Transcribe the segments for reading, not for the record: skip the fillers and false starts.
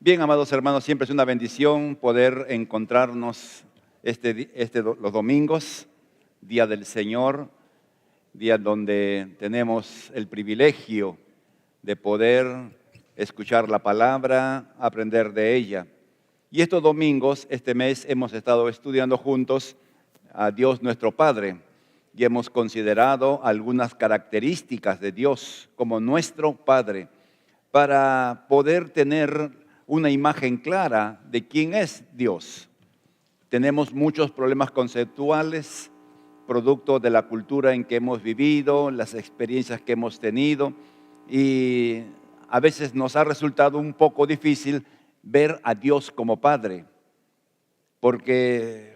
Bien, amados hermanos, siempre es una bendición poder encontrarnos los domingos, Día del Señor, día donde tenemos el privilegio de poder escuchar la palabra, aprender de ella. Y estos domingos, este mes, hemos estado estudiando juntos a Dios nuestro Padre y hemos considerado algunas características de Dios como nuestro Padre para poder tener una imagen clara de quién es Dios. Tenemos muchos problemas conceptuales, producto de la cultura en que hemos vivido, las experiencias que hemos tenido, y a veces nos ha resultado un poco difícil ver a Dios como Padre, porque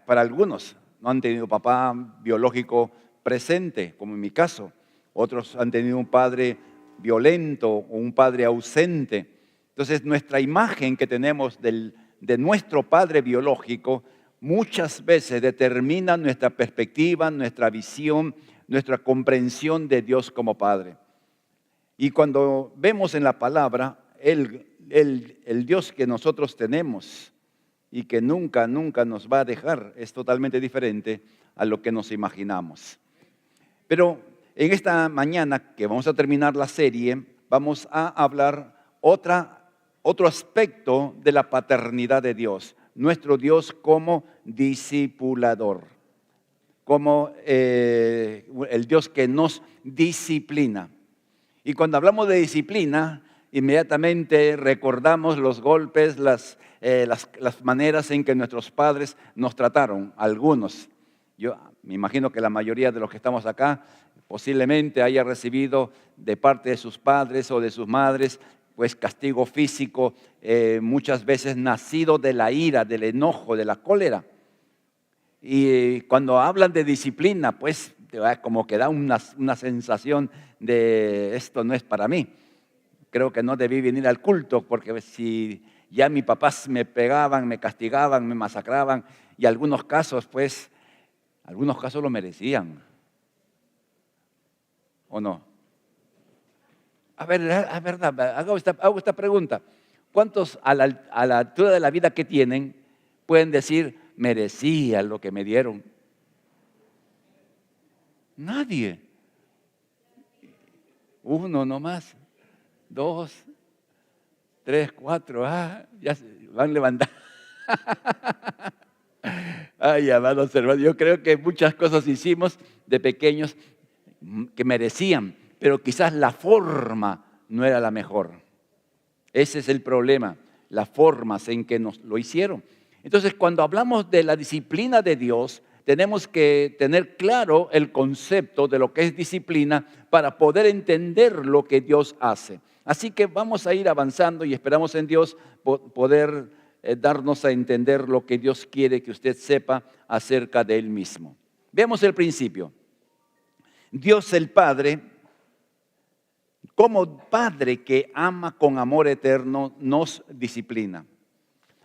para algunos no han tenido papá biológico presente, como en mi caso. Otros han tenido un padre violento o un padre ausente. Entonces, nuestra imagen que tenemos de nuestro padre biológico muchas veces determina nuestra perspectiva, nuestra visión, nuestra comprensión de Dios como Padre. Y cuando vemos en la palabra, el Dios que nosotros tenemos y que nunca nos va a dejar es totalmente diferente a lo que nos imaginamos. Pero en esta mañana que vamos a terminar la serie, vamos a hablar otro aspecto de la paternidad de Dios, nuestro Dios como discipulador, como el Dios que nos disciplina. Y cuando hablamos de disciplina, inmediatamente recordamos los golpes, las maneras en que nuestros padres nos trataron, algunos. Yo me imagino que la mayoría de los que estamos acá posiblemente haya recibido de parte de sus padres o de sus madres pues castigo físico, muchas veces nacido de la ira, del enojo, de la cólera. Y cuando hablan de disciplina, pues como que da una sensación de esto no es para mí. Creo que no debí venir al culto porque si ya mis papás me pegaban, me castigaban, me masacraban y algunos casos lo merecían. ¿O no? A ver, es verdad, hago esta pregunta. ¿Cuántos a la altura de la vida que tienen pueden decir, merecía lo que me dieron? Nadie. Uno nomás, 2, 3, 4, ya se van levantando. Ay, amados hermanos, yo creo que muchas cosas hicimos de pequeños que merecían, pero quizás la forma no era la mejor. Ese es el problema, las formas en que nos lo hicieron. Entonces, cuando hablamos de la disciplina de Dios, tenemos que tener claro el concepto de lo que es disciplina para poder entender lo que Dios hace. Así que vamos a ir avanzando y esperamos en Dios poder darnos a entender lo que Dios quiere que usted sepa acerca de Él mismo. Veamos el principio. Dios el Padre, como Padre que ama con amor eterno, nos disciplina.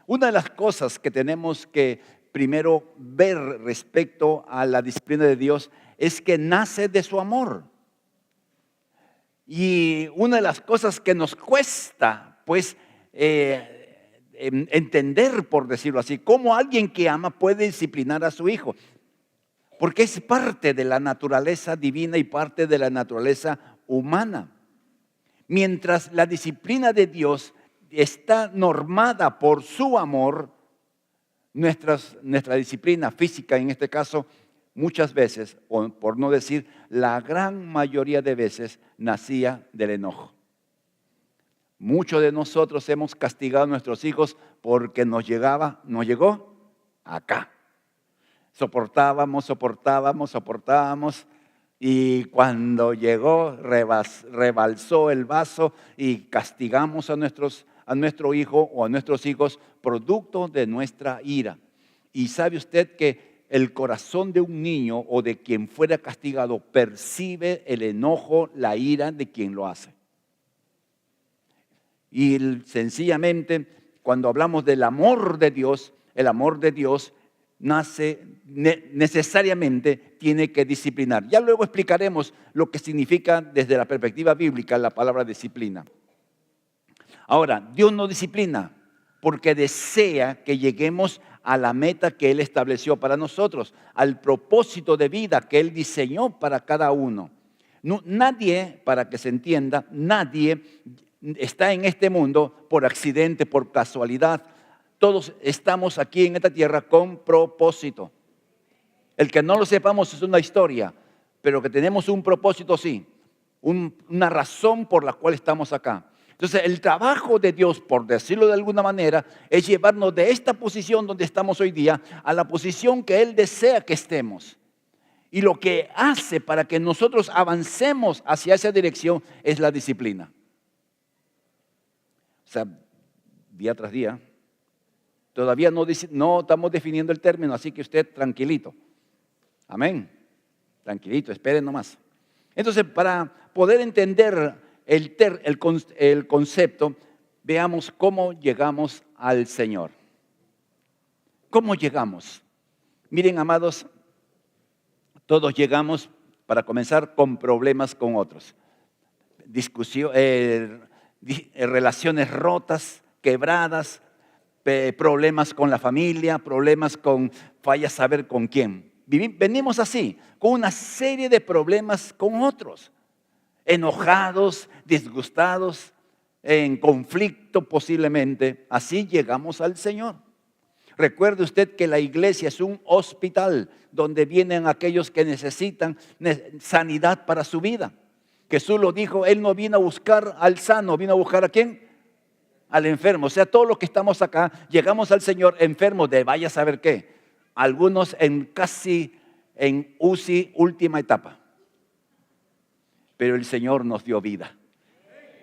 Una de las cosas que tenemos que primero ver respecto a la disciplina de Dios es que nace de su amor. Y una de las cosas que nos cuesta, pues, entender, por decirlo así, cómo alguien que ama puede disciplinar a su hijo. Porque es parte de la naturaleza divina y parte de la naturaleza humana. Mientras la disciplina de Dios está normada por su amor, nuestra disciplina física en este caso, muchas veces, o por no decir la gran mayoría de veces, nacía del enojo. Muchos de nosotros hemos castigado a nuestros hijos porque nos llegó acá. Soportábamos y cuando llegó rebalsó el vaso y castigamos a nuestro hijo o a nuestros hijos producto de nuestra ira. Y sabe usted que el corazón de un niño o de quien fuera castigado percibe el enojo, la ira de quien lo hace. Y sencillamente cuando hablamos del amor de Dios, el amor de Dios necesariamente tiene que disciplinar. Ya luego explicaremos lo que significa desde la perspectiva bíblica la palabra disciplina. Ahora, Dios nos disciplina porque desea que lleguemos a la meta que Él estableció para nosotros, al propósito de vida que Él diseñó para cada uno. Nadie, para que se entienda, nadie está en este mundo por accidente, por casualidad. Todos estamos aquí en esta tierra con propósito. El que no lo sepamos es una historia, pero que tenemos un propósito, sí, una razón por la cual estamos acá. Entonces, el trabajo de Dios, por decirlo de alguna manera, es llevarnos de esta posición donde estamos hoy día a la posición que Él desea que estemos. Y lo que hace para que nosotros avancemos hacia esa dirección es la disciplina. O sea, día tras día, todavía no estamos definiendo el término, así que usted tranquilito. Amén. Tranquilito, esperen nomás. Entonces, para poder entender el concepto, veamos cómo llegamos al Señor. ¿Cómo llegamos? Miren, amados, todos llegamos, para comenzar, con problemas con otros. Relaciones rotas, quebradas, problemas con la familia, problemas con, vaya a saber con quién. Venimos así, con una serie de problemas con otros. Enojados, disgustados, en conflicto posiblemente. Así llegamos al Señor. Recuerde usted que la iglesia es un hospital donde vienen aquellos que necesitan sanidad para su vida. Jesús lo dijo, Él no vino a buscar al sano, vino a buscar ¿a quién? Al enfermo. O sea, todos los que estamos acá, llegamos al Señor enfermos de vaya a saber qué. Algunos casi en UCI última etapa. Pero el Señor nos dio vida.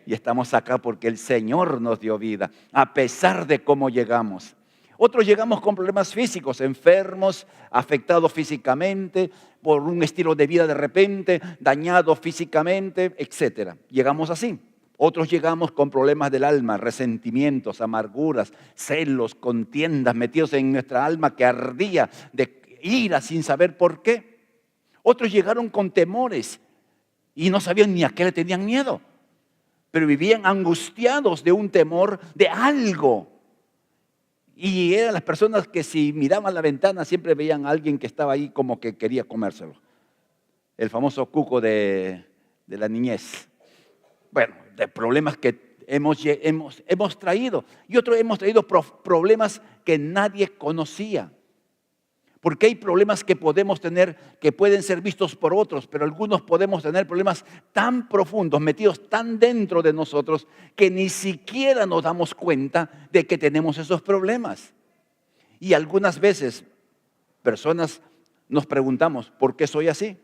Y estamos acá porque el Señor nos dio vida, a pesar de cómo llegamos. Otros llegamos con problemas físicos, enfermos, afectados físicamente, por un estilo de vida de repente, dañados físicamente, etc. Llegamos así. Otros llegamos con problemas del alma, resentimientos, amarguras, celos, contiendas metidos en nuestra alma que ardía de ira sin saber por qué. Otros llegaron con temores y no sabían ni a qué le tenían miedo, pero vivían angustiados de un temor de algo. Y eran las personas que si miraban la ventana siempre veían a alguien que estaba ahí como que quería comérselo. El famoso cuco de la niñez. Bueno, de problemas que hemos traído. Y otros hemos traído problemas que nadie conocía. Porque hay problemas que podemos tener que pueden ser vistos por otros, pero algunos podemos tener problemas tan profundos, metidos tan dentro de nosotros, que ni siquiera nos damos cuenta de que tenemos esos problemas. Y algunas veces, personas nos preguntamos, ¿por qué soy así?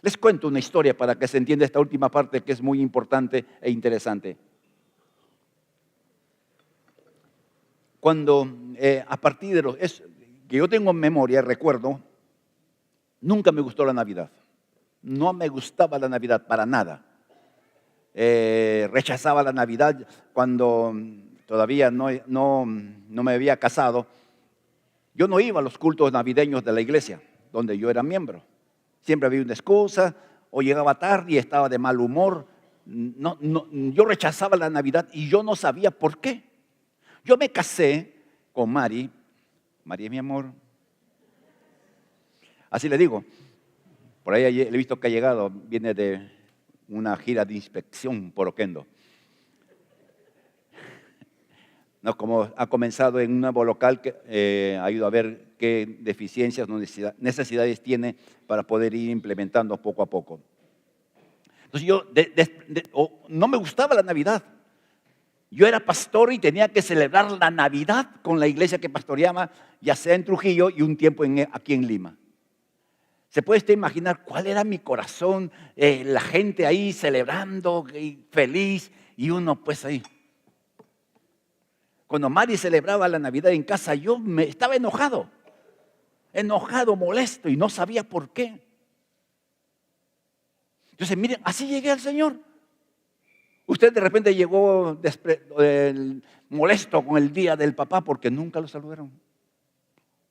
Les cuento una historia para que se entienda esta última parte que es muy importante e interesante. Cuando a partir de que yo tengo en memoria, recuerdo, nunca me gustó la Navidad. No me gustaba la Navidad para nada. Rechazaba la Navidad cuando todavía no me había casado. Yo no iba a los cultos navideños de la iglesia, donde yo era miembro. Siempre había una excusa, o llegaba tarde y estaba de mal humor. Yo rechazaba la Navidad y yo no sabía por qué. Yo me casé con Mari. María es mi amor. Así le digo. Por ahí le he visto que ha llegado. Viene de una gira de inspección por Oquendo. No, como ha comenzado en un nuevo local que ha ido a ver qué deficiencias, necesidades tiene para poder ir implementando poco a poco. Entonces yo no me gustaba la Navidad. Yo era pastor y tenía que celebrar la Navidad con la iglesia que pastoreaba, ya sea en Trujillo y un tiempo aquí en Lima. ¿Se puede usted imaginar cuál era mi corazón? La gente ahí celebrando y feliz y uno pues ahí. Cuando Mari celebraba la Navidad en casa, yo estaba enojado, molesto y no sabía por qué. Entonces, miren, así llegué al Señor. Usted de repente llegó molesto con el día del papá porque nunca lo saludaron.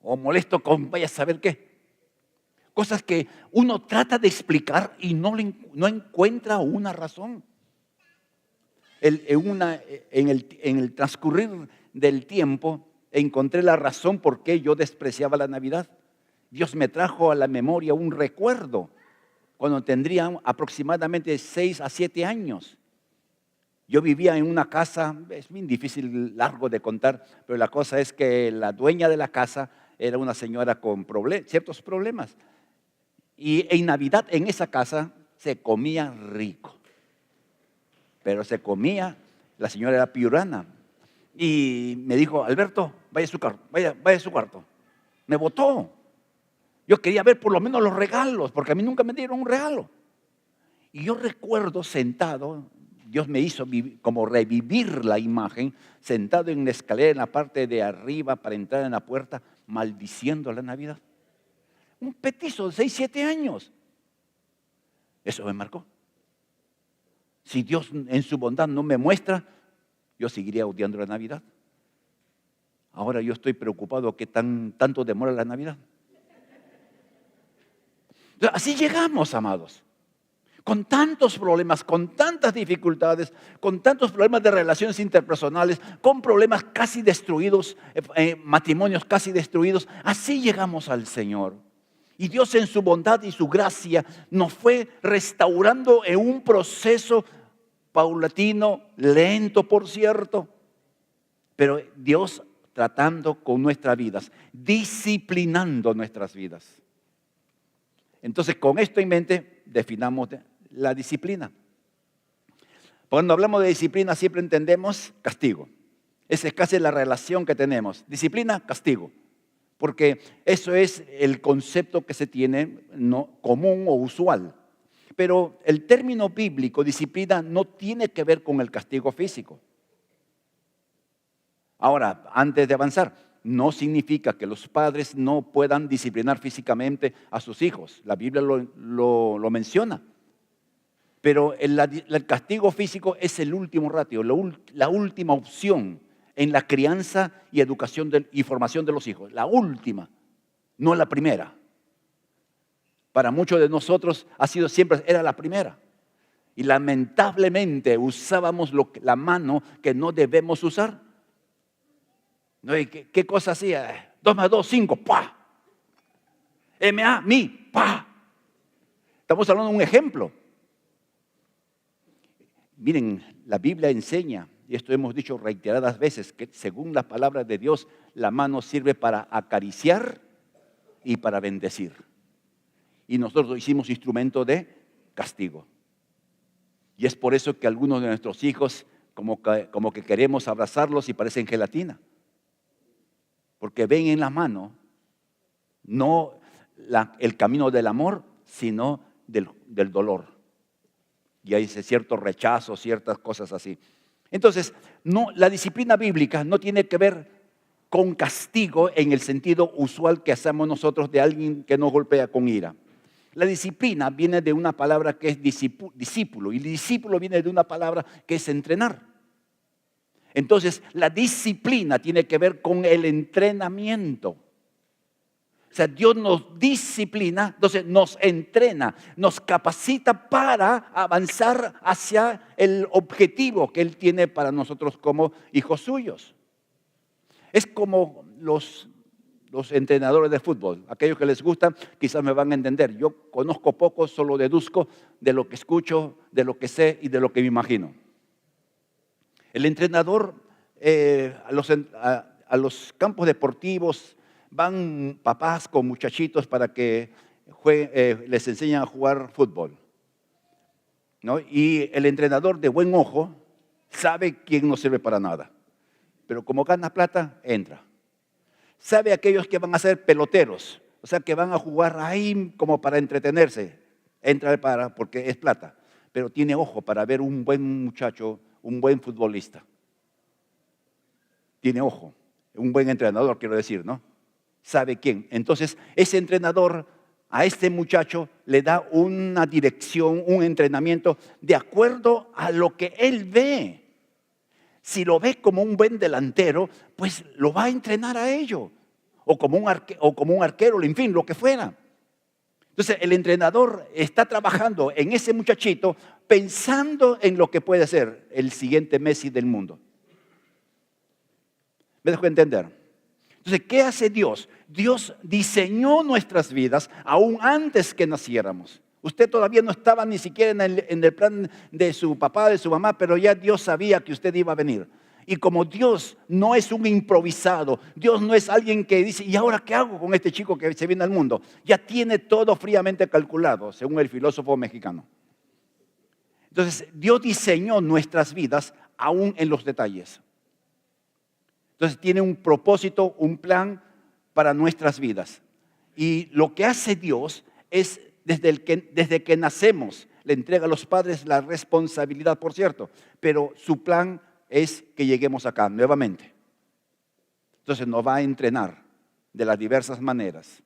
O molesto con vaya a saber qué. Cosas que uno trata de explicar y no encuentra una razón. En el transcurrir del tiempo encontré la razón por qué yo despreciaba la Navidad. Dios me trajo a la memoria un recuerdo cuando tendría aproximadamente 6 a 7 años. Yo vivía en una casa, es bien difícil, largo de contar, pero la cosa es que la dueña de la casa era una señora con ciertos problemas. Y en Navidad en esa casa se comía rico. Pero se comía, la señora era piurana. Y me dijo, Alberto, vaya a su cuarto. Me botó. Yo quería ver por lo menos los regalos, porque a mí nunca me dieron un regalo. Y yo recuerdo sentado, Dios me hizo como revivir la imagen, sentado en la escalera en la parte de arriba para entrar en la puerta, maldiciendo la Navidad. Un petizo de 6, 7 años. Eso me marcó. Si Dios en su bondad no me muestra, yo seguiría odiando la Navidad. Ahora yo estoy preocupado que tanto demora la Navidad. Así llegamos, amados. Con tantos problemas, con tantas dificultades, con tantos problemas de relaciones interpersonales, con problemas casi destruidos, matrimonios casi destruidos, así llegamos al Señor. Y Dios en su bondad y su gracia nos fue restaurando en un proceso paulatino, lento por cierto, pero Dios tratando con nuestras vidas, disciplinando nuestras vidas. Entonces, con esto en mente, definamos la disciplina. Cuando hablamos de disciplina siempre entendemos castigo. Esa es casi la relación que tenemos. Disciplina, castigo. Porque eso es el concepto que se tiene común o usual. Pero el término bíblico, disciplina, no tiene que ver con el castigo físico. Ahora, antes de avanzar, no significa que los padres no puedan disciplinar físicamente a sus hijos. La Biblia lo menciona. Pero el castigo físico es el último ratio, la última opción en la crianza y educación y formación de los hijos. La última, no la primera. Para muchos de nosotros era la primera. Y lamentablemente usábamos la mano que no debemos usar. ¿No? ¿Qué cosa hacía? 2 más 2, 5, ¡pa! M-A, mi, ¡pa! Estamos hablando de un ejemplo. Miren, la Biblia enseña, y esto hemos dicho reiteradas veces, que según la palabra de Dios, la mano sirve para acariciar y para bendecir. Y nosotros lo hicimos instrumento de castigo. Y es por eso que algunos de nuestros hijos como que queremos abrazarlos y parecen gelatina. Porque ven en la mano no el camino del amor, sino del dolor. Y hay cierto rechazo, ciertas cosas así. Entonces, la disciplina bíblica no tiene que ver con castigo en el sentido usual que hacemos nosotros de alguien que nos golpea con ira. La disciplina viene de una palabra que es discípulo, y el discípulo viene de una palabra que es entrenar. Entonces, la disciplina tiene que ver con el entrenamiento. O sea, Dios nos disciplina, entonces nos entrena, nos capacita para avanzar hacia el objetivo que Él tiene para nosotros como hijos suyos. Es como los entrenadores de fútbol. Aquellos que les gusta quizás me van a entender. Yo conozco poco, solo deduzco de lo que escucho, de lo que sé y de lo que me imagino. El entrenador a los campos deportivos van papás con muchachitos para que les enseñen a jugar fútbol, ¿no? Y el entrenador de buen ojo sabe quién no sirve para nada, pero como gana plata, entra. Sabe aquellos que van a ser peloteros, o sea, que van a jugar ahí como para entretenerse, entra porque es plata, pero tiene ojo para ver un buen muchacho, un buen futbolista. Tiene ojo, un buen entrenador, quiero decir, ¿no? Sabe quién. Entonces, ese entrenador a este muchacho le da una dirección, un entrenamiento de acuerdo a lo que él ve. Si lo ve como un buen delantero, pues lo va a entrenar a ello. O como un arquero, en fin, lo que fuera. Entonces el entrenador está trabajando en ese muchachito pensando en lo que puede ser el siguiente Messi del mundo. ¿Me dejo entender? Entonces, ¿qué hace Dios? Dios diseñó nuestras vidas aún antes que naciéramos. Usted todavía no estaba ni siquiera en el plan de su papá, de su mamá, pero ya Dios sabía que usted iba a venir. Y como Dios no es un improvisado, Dios no es alguien que dice, ¿y ahora qué hago con este chico que se viene al mundo? Ya tiene todo fríamente calculado, según el filósofo mexicano. Entonces, Dios diseñó nuestras vidas aún en los detalles. Entonces, tiene un propósito, un plan para nuestras vidas. Y lo que hace Dios es, desde que nacemos, le entrega a los padres la responsabilidad, por cierto, pero su plan es que lleguemos acá nuevamente. Entonces nos va a entrenar de las diversas maneras.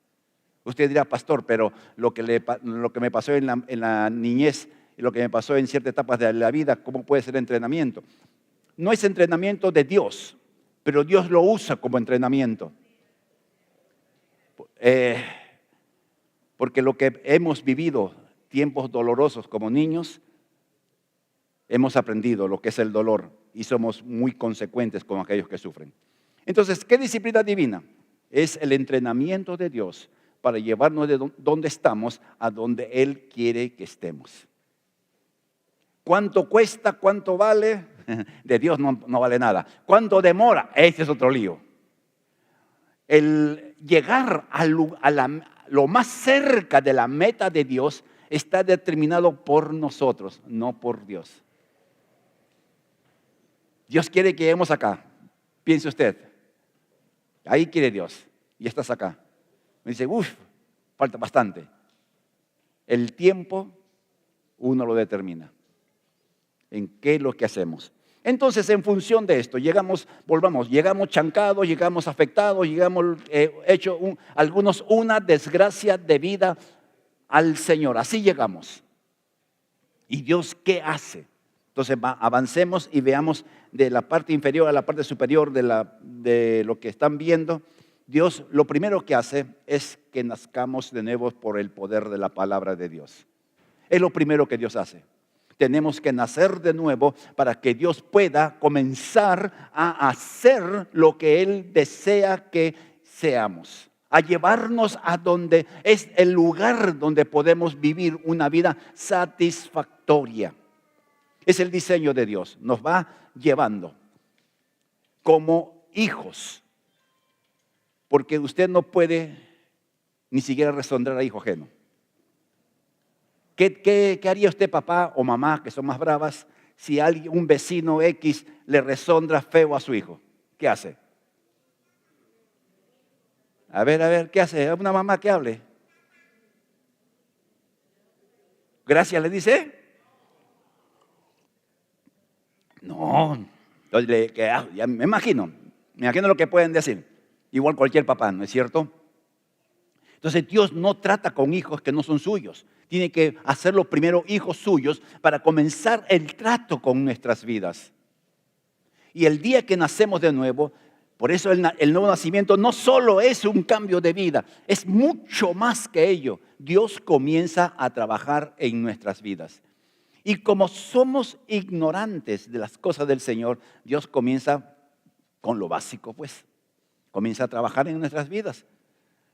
Usted dirá, pastor, pero lo que me pasó en la niñez y lo que me pasó en ciertas etapas de la vida, ¿cómo puede ser entrenamiento? No es entrenamiento de Dios, pero Dios lo usa como entrenamiento. Porque lo que hemos vivido, tiempos dolorosos como niños, hemos aprendido lo que es el dolor y somos muy consecuentes con aquellos que sufren. Entonces, ¿qué disciplina divina? Es el entrenamiento de Dios para llevarnos de donde estamos a donde Él quiere que estemos. ¿Cuánto cuesta? ¿Cuánto vale? De Dios no vale nada. ¿Cuánto demora? Ese es otro lío. El llegar a lo más cerca de la meta de Dios está determinado por nosotros, no por Dios. Dios quiere que lleguemos acá. Piense usted. Ahí quiere Dios. Y estás acá. Me dice, falta bastante. El tiempo uno lo determina. ¿En qué es lo que hacemos? Entonces, en función de esto, llegamos chancados, llegamos afectados, llegamos hecho algunos una desgracia debida al Señor. Así llegamos. ¿Y Dios qué hace? Entonces avancemos y veamos de la parte inferior a la parte superior de lo que están viendo. Dios lo primero que hace es que nazcamos de nuevo por el poder de la palabra de Dios. Es lo primero que Dios hace. Tenemos que nacer de nuevo para que Dios pueda comenzar a hacer lo que Él desea que seamos. A llevarnos a donde es el lugar donde podemos vivir una vida satisfactoria. Es el diseño de Dios. Nos va llevando como hijos. Porque usted no puede ni siquiera responder a hijo ajeno. ¿Qué haría usted, papá o mamá, que son más bravas, si un vecino X le resondra feo a su hijo? ¿Qué hace? A ver, ¿qué hace? Una mamá que hable. Gracias, le dice. No, ya me imagino lo que pueden decir. Igual cualquier papá, ¿no es cierto? Entonces Dios no trata con hijos que no son suyos. Tiene que hacerlo primero hijos suyos para comenzar el trato con nuestras vidas. Y el día que nacemos de nuevo, por eso el nuevo nacimiento no solo es un cambio de vida, es mucho más que ello. Dios comienza a trabajar en nuestras vidas. Y como somos ignorantes de las cosas del Señor, Dios comienza con lo básico, pues. Comienza a trabajar en nuestras vidas.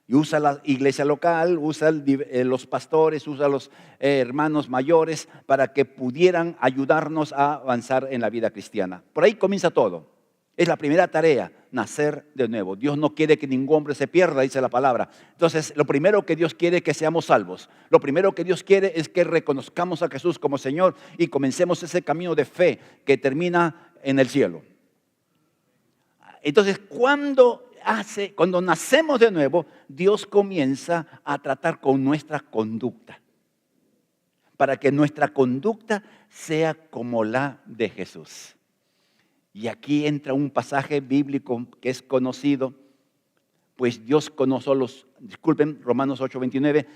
Y usa la iglesia local, usa los pastores, usa los hermanos mayores para que pudieran ayudarnos a avanzar en la vida cristiana. Por ahí comienza todo. Es la primera tarea, nacer de nuevo. Dios no quiere que ningún hombre se pierda, dice la palabra. Entonces, lo primero que Dios quiere es que seamos salvos. Lo primero que Dios quiere es que reconozcamos a Jesús como Señor y comencemos ese camino de fe que termina en el cielo. Entonces, cuando nacemos de nuevo, Dios comienza a tratar con nuestra conducta. Para que nuestra conducta sea como la de Jesús. Y aquí entra un pasaje bíblico que es conocido, pues Dios conoció Romanos 8:29,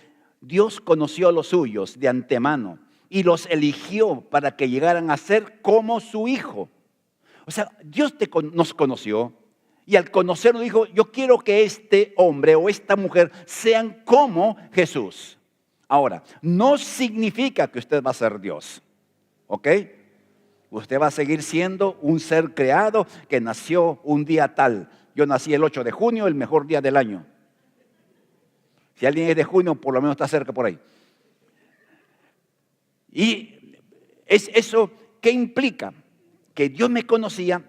Dios conoció a los suyos de antemano y los eligió para que llegaran a ser como su Hijo. O sea, Dios nos conoció y al conocerlo dijo, yo quiero que este hombre o esta mujer sean como Jesús. Ahora, no significa que usted va a ser Dios, ¿ok? Usted va a seguir siendo un ser creado que nació un día tal. Yo nací el 8 de junio, el mejor día del año. Si alguien es de junio, por lo menos está cerca por ahí. Y eso, ¿qué implica? Que Dios me conocía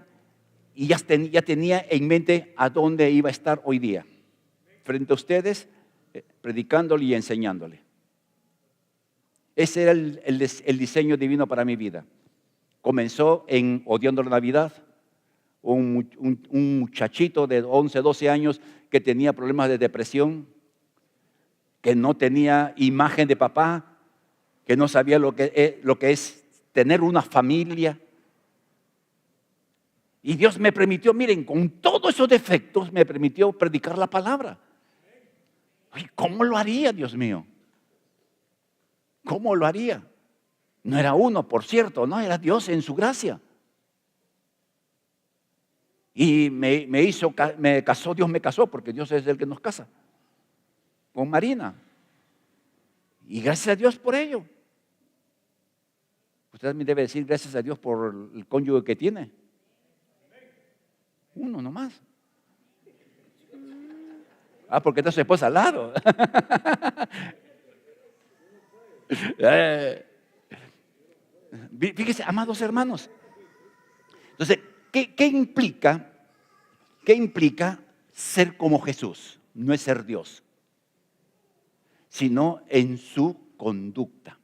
y ya tenía en mente a dónde iba a estar hoy día. Frente a ustedes, predicándole y enseñándole. Ese era el diseño divino para mi vida. Comenzó en odiando la Navidad. Un muchachito de 11, 12 años que tenía problemas de depresión, que no tenía imagen de papá, que no sabía lo que es tener una familia. Y Dios me permitió, miren, con todos esos defectos, me permitió predicar la palabra. ¿Y cómo lo haría, Dios mío? ¿Cómo lo haría? No era uno, por cierto, no, era Dios en su gracia. Y me casó, Dios me casó, porque Dios es el que nos casa, con Marina. Y gracias a Dios por ello. Usted también debe decir gracias a Dios por el cónyuge que tiene. Uno nomás. Porque está su esposa al lado. Fíjese, amados hermanos. Entonces, ¿qué implica? ¿Qué implica ser como Jesús? No es ser Dios, sino en su conducta.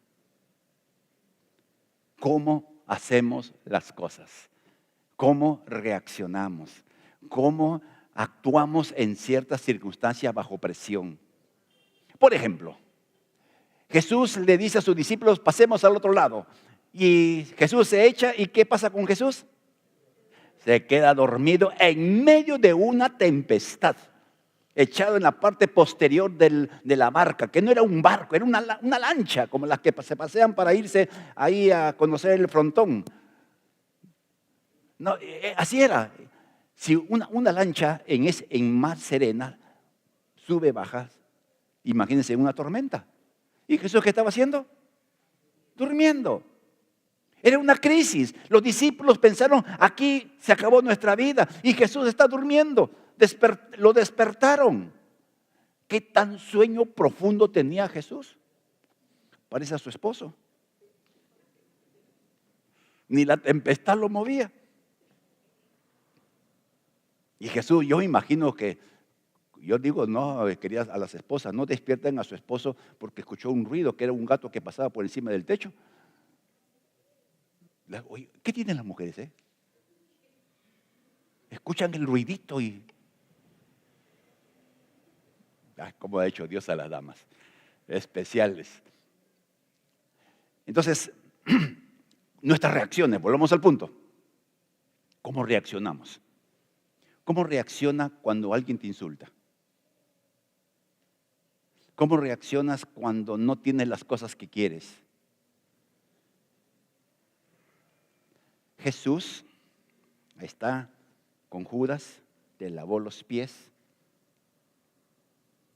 ¿Cómo hacemos las cosas? ¿Cómo reaccionamos? ¿Cómo actuamos en ciertas circunstancias bajo presión? Por ejemplo, Jesús le dice a sus discípulos, pasemos al otro lado. Y Jesús se echa, ¿y qué pasa con Jesús? Se queda dormido en medio de una tempestad, echado en la parte posterior de la barca, que no era un barco, era una lancha, como las que se pasean para irse ahí a conocer el frontón. No, así era. Si una lancha en mar serena sube, baja, imagínense una tormenta. ¿Y Jesús qué estaba haciendo? Durmiendo. Era una crisis. Los discípulos pensaron, aquí se acabó nuestra vida y Jesús está durmiendo. Lo despertaron. ¿Qué tan sueño profundo tenía Jesús? Parece a su esposo. Ni la tempestad lo movía. Y Jesús, yo imagino que, yo digo, no, quería a las esposas, no despierten a su esposo porque escuchó un ruido, que era un gato que pasaba por encima del techo. Oye, ¿qué tienen las mujeres? Escuchan el ruidito y... como ha hecho Dios a las damas, especiales. Entonces, nuestras reacciones, volvamos al punto. ¿Cómo reaccionamos? ¿Cómo reacciona cuando alguien te insulta? ¿Cómo reaccionas cuando no tienes las cosas que quieres? Jesús está con Judas, le lavó los pies,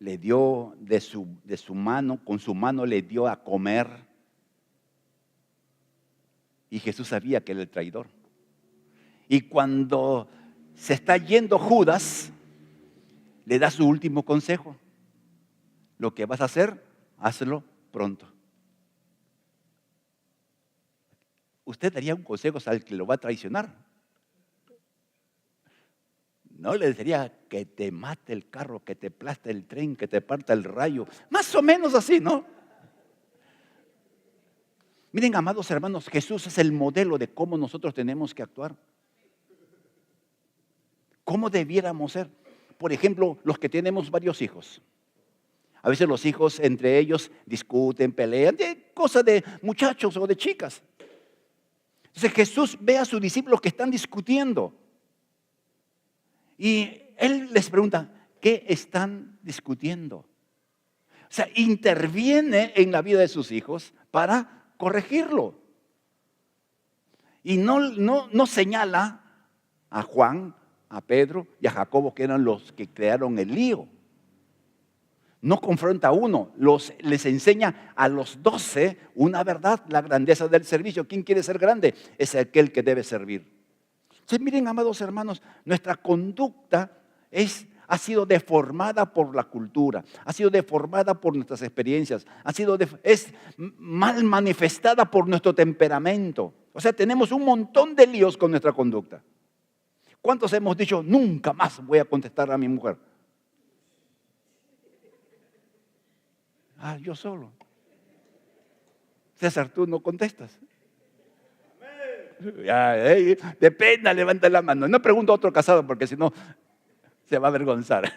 le dio de su mano, con su mano le dio a comer. Y Jesús sabía que era el traidor. Y cuando se está yendo Judas, le da su último consejo. Lo que vas a hacer, hazlo pronto. ¿Usted daría un consejo al que lo va a traicionar? No le diría que te mate el carro, que te aplaste el tren, que te parta el rayo. Más o menos así, ¿no? Miren, amados hermanos, Jesús es el modelo de cómo nosotros tenemos que actuar. ¿Cómo debiéramos ser? Por ejemplo, los que tenemos varios hijos. A veces los hijos entre ellos discuten, pelean, de cosas de muchachos o de chicas. Entonces Jesús ve a sus discípulos que están discutiendo. Y Él les pregunta, ¿qué están discutiendo? O sea, interviene en la vida de sus hijos para corregirlo. Y no señala a Juan, a Pedro y a Jacobo, que eran los que crearon el lío. No confronta a uno, les enseña a los 12 una verdad, la grandeza del servicio. ¿Quién quiere ser grande? Es aquel que debe servir. Entonces, miren, amados hermanos, nuestra conducta ha sido deformada por la cultura, ha sido deformada por nuestras experiencias, es mal manifestada por nuestro temperamento. O sea, tenemos un montón de líos con nuestra conducta. ¿Cuántos hemos dicho, nunca más voy a contestar a mi mujer? Yo solo. César, tú no contestas. De pena levanta la mano. No pregunto a otro casado porque si no se va a avergonzar.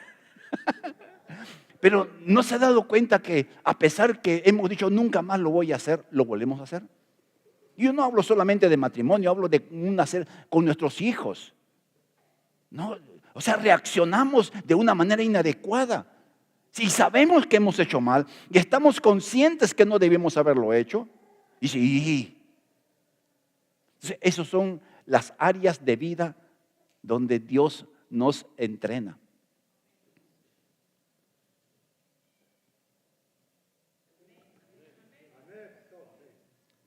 Pero ¿no se ha dado cuenta que a pesar que hemos dicho nunca más lo voy a hacer, lo volvemos a hacer? Yo no hablo solamente de matrimonio, hablo de hacer con nuestros hijos. No, o sea, reaccionamos de una manera inadecuada. Si sabemos que hemos hecho mal y estamos conscientes que no debemos haberlo hecho, y sí. Entonces, esas son las áreas de vida donde Dios nos entrena.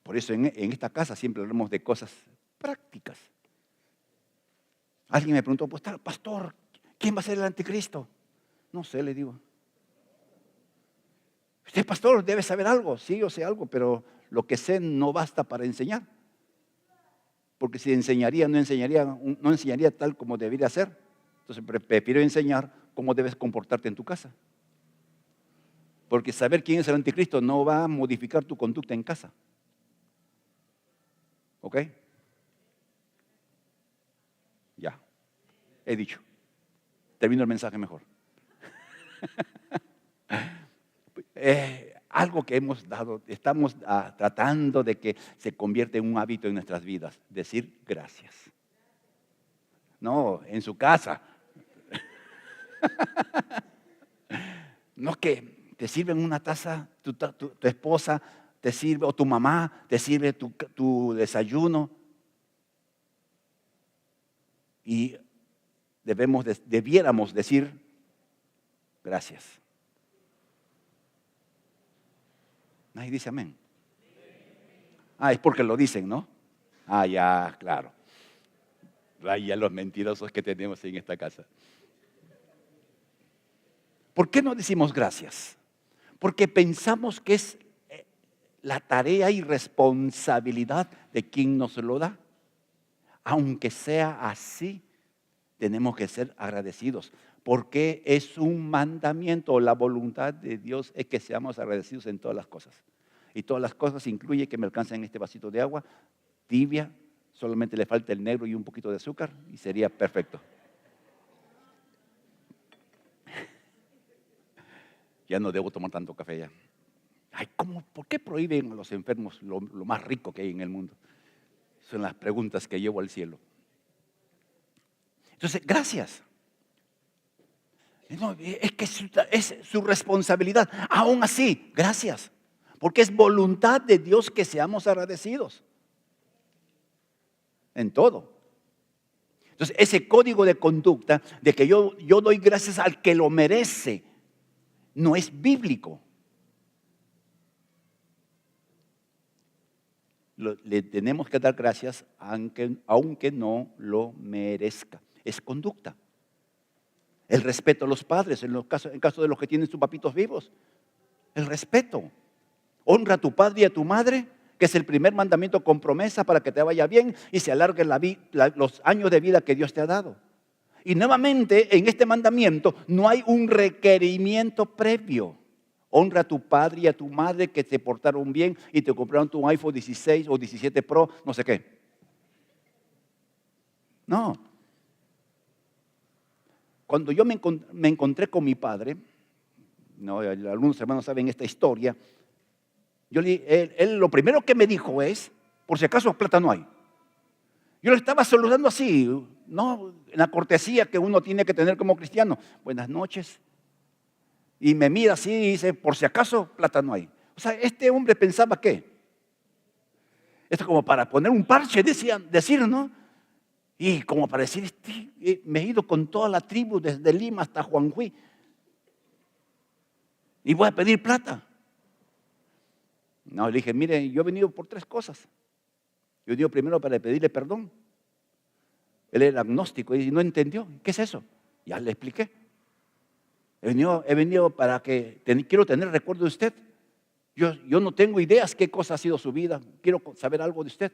Por eso en esta casa siempre hablamos de cosas prácticas. Alguien me preguntó, pues, pastor, ¿quién va a ser el anticristo? No sé, le digo. Usted, pastor, debe saber algo. Sí, yo sé algo, pero lo que sé no basta para enseñar. Porque si enseñaría, no enseñaría tal como debería ser. Entonces prefiero enseñar cómo debes comportarte en tu casa. Porque saber quién es el anticristo no va a modificar tu conducta en casa. ¿Ok? Ya, he dicho. Termino el mensaje mejor. Algo que hemos dado, estamos tratando de que se convierta en un hábito en nuestras vidas, decir gracias. No, en su casa. No que te sirven una taza, tu esposa te sirve, o tu mamá te sirve tu desayuno. Y debiéramos decir gracias. Nadie dice amén. Es porque lo dicen, ¿no? Ya, claro. Ya los mentirosos que tenemos en esta casa. ¿Por qué no decimos gracias? Porque pensamos que es la tarea y responsabilidad de quien nos lo da. Aunque sea así, tenemos que ser agradecidos. Porque es un mandamiento, la voluntad de Dios es que seamos agradecidos en todas las cosas. Y todas las cosas incluye que me alcancen este vasito de agua, tibia, solamente le falta el negro y un poquito de azúcar y sería perfecto. Ya no debo tomar tanto café ya. ¿Por qué prohíben a los enfermos lo más rico que hay en el mundo? Son las preguntas que llevo al cielo. Entonces, gracias. No, es que es su responsabilidad. Aún así, gracias. Porque es voluntad de Dios que seamos agradecidos. En todo. Entonces, ese código de conducta de que yo doy gracias al que lo merece, no es bíblico. Le tenemos que dar gracias aunque no lo merezca. Es conducta. El respeto a los padres, en caso de los que tienen sus papitos vivos. El respeto. Honra a tu padre y a tu madre, que es el primer mandamiento con promesa para que te vaya bien y se alarguen los años de vida que Dios te ha dado. Y nuevamente en este mandamiento no hay un requerimiento previo. Honra a tu padre y a tu madre que te portaron bien y te compraron tu iPhone 16 o 17 Pro, no sé qué. No. Cuando yo me encontré con mi padre, no, algunos hermanos saben esta historia, él lo primero que me dijo es, por si acaso plata no hay. Yo lo estaba saludando así, ¿no? En la cortesía que uno tiene que tener como cristiano. Buenas noches. Y me mira así y dice, por si acaso plata no hay. O sea, este hombre pensaba que esto como para poner un parche, decir, ¿no? Y como para decir, me he ido con toda la tribu desde Lima hasta Juanjuy. y voy a pedir plata. No, le dije, mire, yo he venido por 3 cosas. Yo he venido primero para pedirle perdón. Él era agnóstico y no entendió. ¿Qué es eso? Ya le expliqué. He venido para que quiero tener recuerdo de usted. Yo no tengo ideas qué cosa ha sido su vida. Quiero saber algo de usted.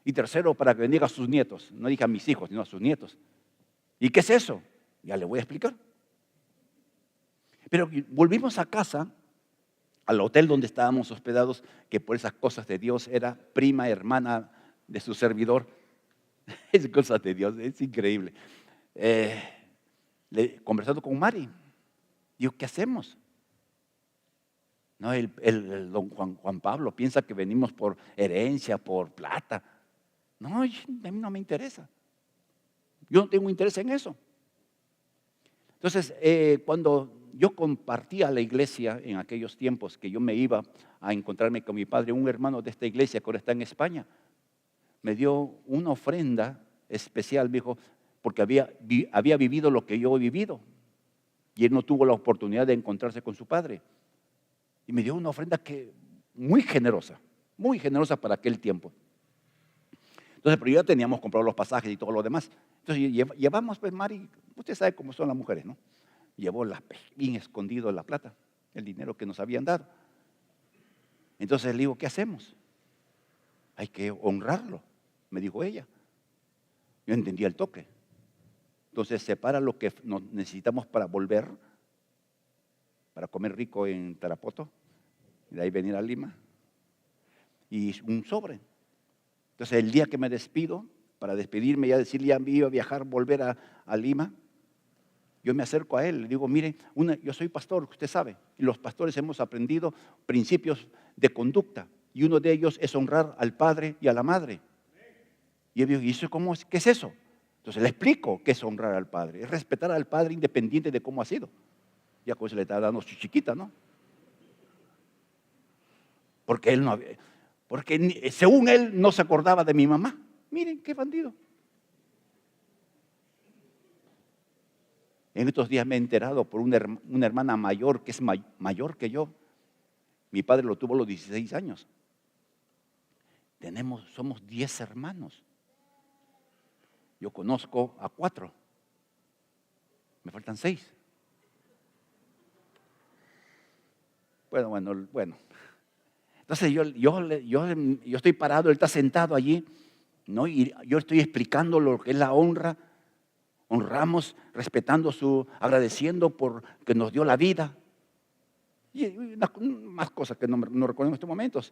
Y tercero, para que bendiga a sus nietos. No dije a mis hijos, sino a sus nietos. ¿Y qué es eso? Ya le voy a explicar. Pero volvimos a casa, al hotel donde estábamos hospedados, que por esas cosas de Dios era prima, hermana de su servidor. Es cosas de Dios, es increíble. Conversando con Mari, digo, ¿qué hacemos? No, el don Juan Pablo piensa que venimos por herencia, por plata. No, a mí no me interesa. Yo no tengo interés en eso. Entonces, cuando yo compartía a la iglesia en aquellos tiempos que yo me iba a encontrarme con mi padre, un hermano de esta iglesia que ahora está en España, me dio una ofrenda especial, me dijo, porque había vivido lo que yo he vivido y él no tuvo la oportunidad de encontrarse con su padre. Y me dio una ofrenda muy generosa para aquel tiempo. Entonces, pero ya teníamos comprado los pasajes y todo lo demás. Entonces llevamos, pues Mari, usted sabe cómo son las mujeres, ¿no? Llevó bien escondido la plata, el dinero que nos habían dado. Entonces le digo, ¿qué hacemos? Hay que honrarlo, me dijo ella. Yo entendía el toque. Entonces separa lo que necesitamos para volver, para comer rico en Tarapoto, y de ahí venir a Lima, y un sobre. Entonces el día que me despido, para despedirme, ya decirle, ya iba a viajar, volver a Lima, yo me acerco a él, le digo, mire, yo soy pastor, usted sabe, y los pastores hemos aprendido principios de conducta, y uno de ellos es honrar al padre y a la madre. Y él dijo, ¿y eso cómo es? ¿Qué es eso? Entonces le explico qué es honrar al padre, es respetar al padre independiente de cómo ha sido. Ya con eso le está dando su chiquita, ¿no? Porque él no había, según él no se acordaba de mi mamá. Miren qué bandido. En estos días me he enterado por una hermana mayor que es mayor que yo. Mi padre lo tuvo a los 16 años. Somos 10 hermanos. Yo conozco a 4. Me faltan 6. Bueno. Entonces yo estoy parado, él está sentado allí, ¿no? Y yo estoy explicando lo que es la honra. Honramos, respetando agradeciendo por que nos dio la vida. Y más cosas que no recuerdo en estos momentos.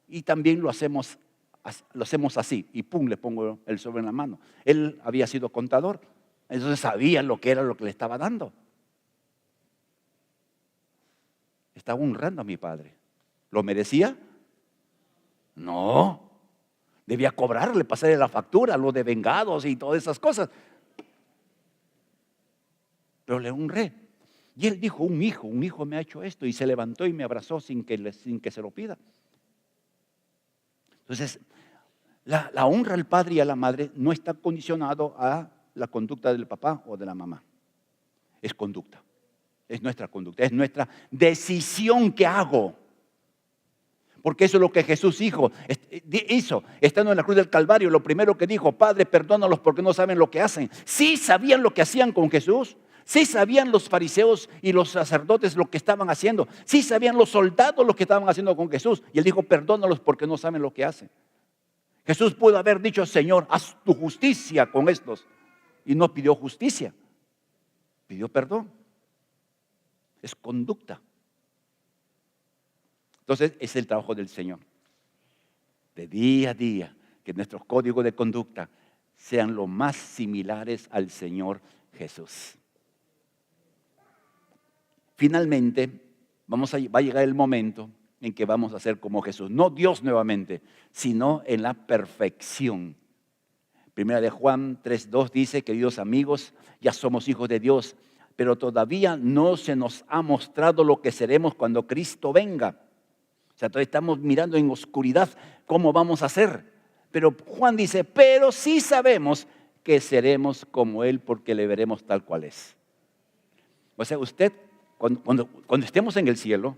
Y también lo hacemos así. Y pum, le pongo el sobre en la mano. Él había sido contador, entonces sabía lo que era lo que le estaba dando. Estaba honrando a mi padre. ¿Lo merecía? No. Debía cobrarle, pasarle la factura, lo de vengados y todas esas cosas. Pero le honré. Y él dijo, un hijo me ha hecho esto, y se levantó y me abrazó sin que se lo pida. Entonces, la honra al padre y a la madre no está condicionado a la conducta del papá o de la mamá. Es conducta, es nuestra conducta, es nuestra decisión que hago. Porque eso es lo que Jesús hizo, estando en la cruz del Calvario. Lo primero que dijo, Padre, perdónalos porque no saben lo que hacen. Sí sabían lo que hacían con Jesús. Sí sabían los fariseos y los sacerdotes lo que estaban haciendo. Sí sabían los soldados lo que estaban haciendo con Jesús. Y él dijo, perdónalos porque no saben lo que hacen. Jesús pudo haber dicho, Señor, haz tu justicia con estos. Y no pidió justicia, pidió perdón. Es conducta. Entonces, es el trabajo del Señor. De día a día, que nuestros códigos de conducta sean lo más similares al Señor Jesús. Finalmente, va a llegar el momento en que vamos a ser como Jesús. No Dios nuevamente, sino en la perfección. Primera de Juan 3:2 dice, queridos amigos, ya somos hijos de Dios, pero todavía no se nos ha mostrado lo que seremos cuando Cristo venga. O sea, todavía estamos mirando en oscuridad cómo vamos a ser. Pero Juan dice, pero sí sabemos que seremos como Él porque le veremos tal cual es. O sea, usted Cuando estemos en el cielo,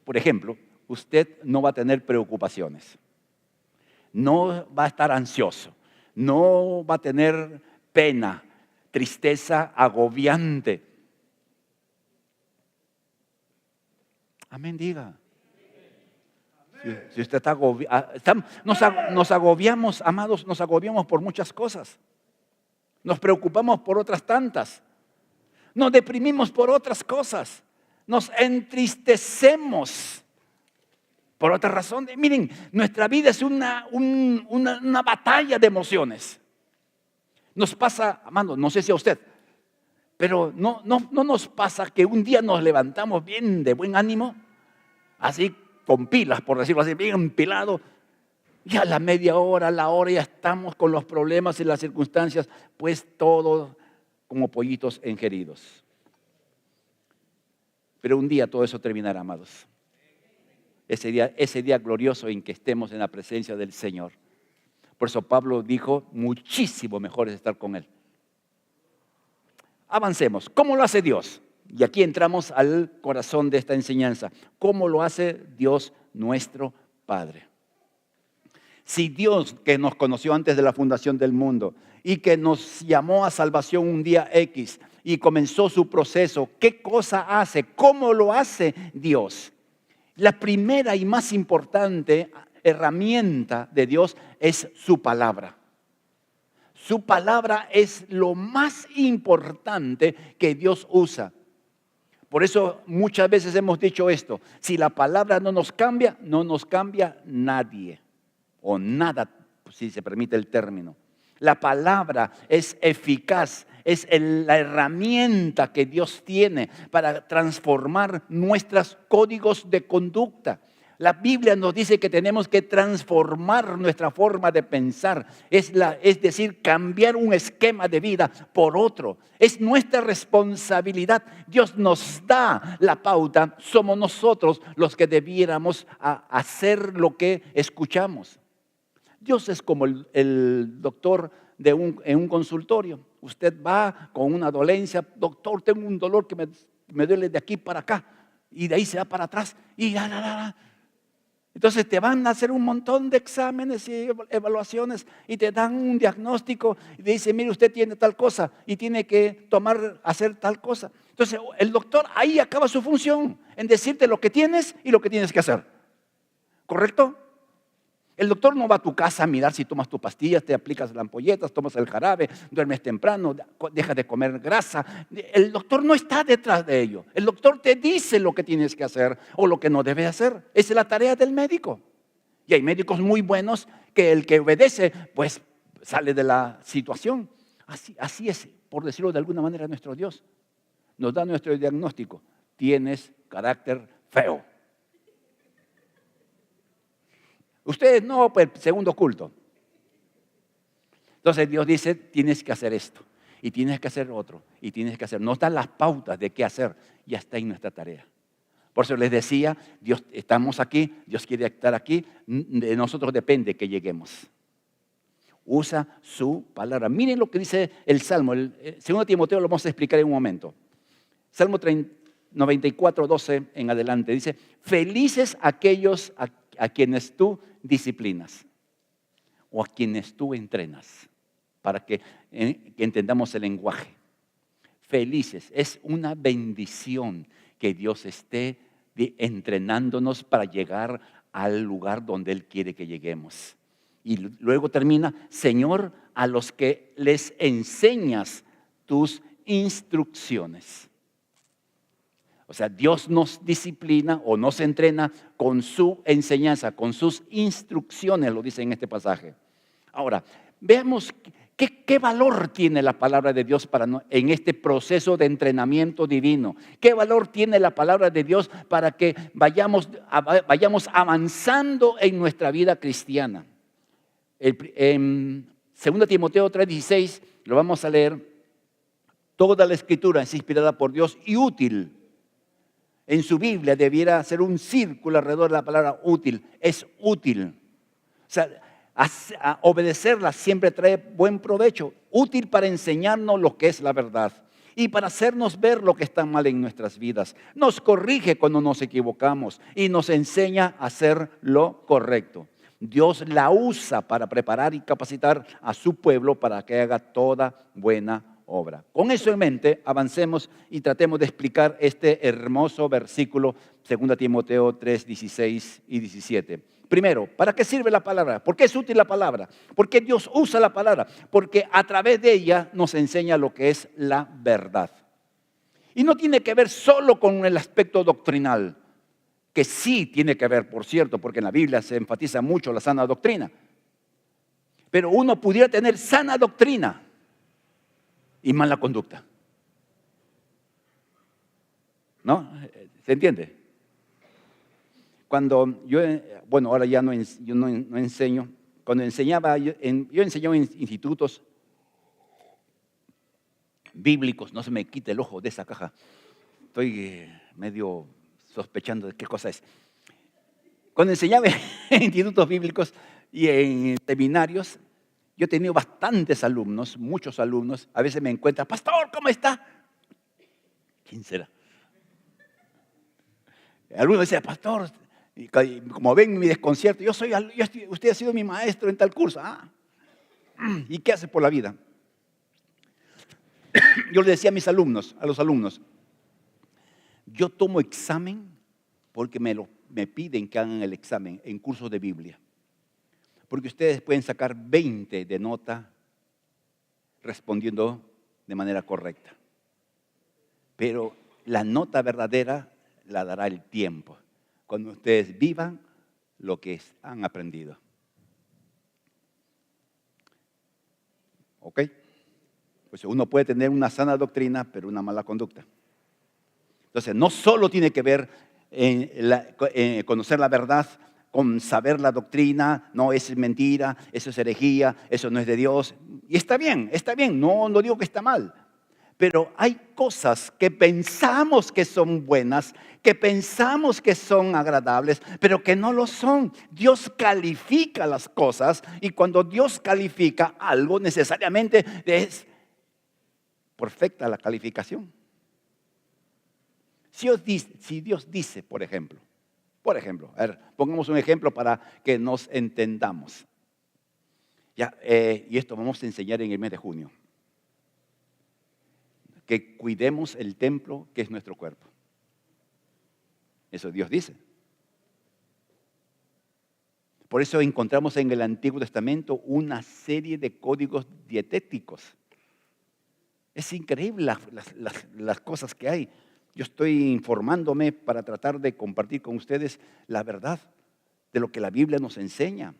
por ejemplo, usted no va a tener preocupaciones, no va a estar ansioso, no va a tener pena, tristeza agobiante. Amén, diga. Si usted está agobiado, nos agobiamos, amados, nos agobiamos por muchas cosas. Nos preocupamos por otras tantas. Nos deprimimos por otras cosas. Nos entristecemos por otra razón. Miren, nuestra vida es una batalla de emociones. Nos pasa, amado, no sé si a usted, pero no nos pasa que un día nos levantamos bien de buen ánimo, así con pilas, por decirlo así, bien empilado, y a la media hora, a la hora ya estamos con los problemas y las circunstancias, pues todos como pollitos engeridos. Pero un día todo eso terminará, amados. Ese día glorioso en que estemos en la presencia del Señor. Por eso Pablo dijo, muchísimo mejor es estar con Él. Avancemos. ¿Cómo lo hace Dios? Y aquí entramos al corazón de esta enseñanza. ¿Cómo lo hace Dios nuestro Padre? Si Dios, que nos conoció antes de la fundación del mundo y que nos llamó a salvación un día X y comenzó su proceso, ¿qué cosa hace? ¿Cómo lo hace Dios? La primera y más importante herramienta de Dios es su palabra. Su palabra es lo más importante que Dios usa. Por eso muchas veces hemos dicho esto: si la palabra no nos cambia, no nos cambia nadie o nada, si se permite el término. La palabra es eficaz, es la herramienta que Dios tiene para transformar nuestros códigos de conducta. La Biblia nos dice que tenemos que transformar nuestra forma de pensar, es decir, cambiar un esquema de vida por otro. Es nuestra responsabilidad. Dios nos da la pauta, somos nosotros los que debiéramos hacer lo que escuchamos. Dios es como el doctor en un consultorio. Usted va con una dolencia, doctor, tengo un dolor que me duele de aquí para acá, y de ahí se va para atrás, y entonces te van a hacer un montón de exámenes y evaluaciones y te dan un diagnóstico y te dicen, mire, usted tiene tal cosa y tiene que hacer tal cosa. Entonces el doctor ahí acaba su función en decirte lo que tienes y lo que tienes que hacer. ¿Correcto? El doctor no va a tu casa a mirar si tomas tus pastillas, te aplicas las ampolletas, tomas el jarabe, duermes temprano, dejas de comer grasa. El doctor no está detrás de ello. El doctor te dice lo que tienes que hacer o lo que no debes hacer. Esa es la tarea del médico. Y hay médicos muy buenos que el que obedece, pues sale de la situación. Así es, por decirlo de alguna manera, nuestro Dios. Nos da nuestro diagnóstico. Tienes carácter feo. Ustedes no, pues segundo culto. Entonces Dios dice, tienes que hacer esto, y tienes que hacer otro, y tienes que hacer. Nos dan las pautas de qué hacer, ya está en nuestra tarea. Por eso les decía, Dios, estamos aquí, Dios quiere estar aquí, de nosotros depende que lleguemos. Usa su palabra. Miren lo que dice el Salmo, el 2 Timoteo lo vamos a explicar en un momento. Salmo 94, 12 en adelante, dice, felices aquellos a quienes tú disciplinas o a quienes tú entrenas, para que entendamos el lenguaje. Felices, es una bendición que Dios esté entrenándonos para llegar al lugar donde Él quiere que lleguemos. Y luego termina, Señor, a los que les enseñas tus instrucciones. O sea, Dios nos disciplina o nos entrena con su enseñanza, con sus instrucciones, lo dice en este pasaje. Ahora, veamos qué valor tiene la palabra de Dios en este proceso de entrenamiento divino. ¿Qué valor tiene la palabra de Dios para que vayamos avanzando en nuestra vida cristiana? En 2 Timoteo 3:16 lo vamos a leer. Toda la escritura es inspirada por Dios y útil. En su Biblia debiera ser un círculo alrededor de la palabra útil. Es útil. O sea, obedecerla siempre trae buen provecho. Útil para enseñarnos lo que es la verdad y para hacernos ver lo que está mal en nuestras vidas. Nos corrige cuando nos equivocamos y nos enseña a hacer lo correcto. Dios la usa para preparar y capacitar a su pueblo para que haga toda buena obra. Con eso en mente, avancemos y tratemos de explicar este hermoso versículo, 2 Timoteo 3, 16 y 17. Primero, ¿para qué sirve la palabra? ¿Por qué es útil la palabra? ¿Por qué Dios usa la palabra? Porque a través de ella nos enseña lo que es la verdad. Y no tiene que ver solo con el aspecto doctrinal, que sí tiene que ver, por cierto, porque en la Biblia se enfatiza mucho la sana doctrina. Pero uno pudiera tener sana doctrina y mala conducta. ¿No? ¿Se entiende? Cuando yo, bueno, ahora ya yo no enseño. Cuando enseñaba, yo enseñaba en institutos bíblicos. No se me quite el ojo de esa caja. Estoy medio sospechando de qué cosa es. Cuando enseñaba en institutos bíblicos y en seminarios, yo he tenido bastantes alumnos, muchos alumnos. A veces me encuentran, pastor, ¿cómo está? ¿Quién será? Algunos decían, pastor, y como ven mi desconcierto, usted ha sido mi maestro en tal curso. ¿Y qué hace por la vida? Yo le decía a los alumnos, yo tomo examen porque me piden que hagan el examen en cursos de Biblia. Porque ustedes pueden sacar 20 de nota respondiendo de manera correcta. Pero la nota verdadera la dará el tiempo, cuando ustedes vivan lo que han aprendido. ¿Ok? Pues uno puede tener una sana doctrina, pero una mala conducta. Entonces, no solo tiene que ver en conocer la verdad, con saber la doctrina, no, eso es mentira, eso es herejía, eso no es de Dios. Y está bien, no digo que está mal. Pero hay cosas que pensamos que son buenas, que pensamos que son agradables, pero que no lo son. Dios califica las cosas y cuando Dios califica algo, necesariamente es perfecta la calificación. Si Dios dice, por ejemplo, a ver, pongamos un ejemplo para que nos entendamos. Y esto vamos a enseñar en el mes de junio. Que cuidemos el templo que es nuestro cuerpo. Eso Dios dice. Por eso encontramos en el Antiguo Testamento una serie de códigos dietéticos. Es increíble las cosas que hay. Yo estoy informándome para tratar de compartir con ustedes la verdad de lo que la Biblia nos enseña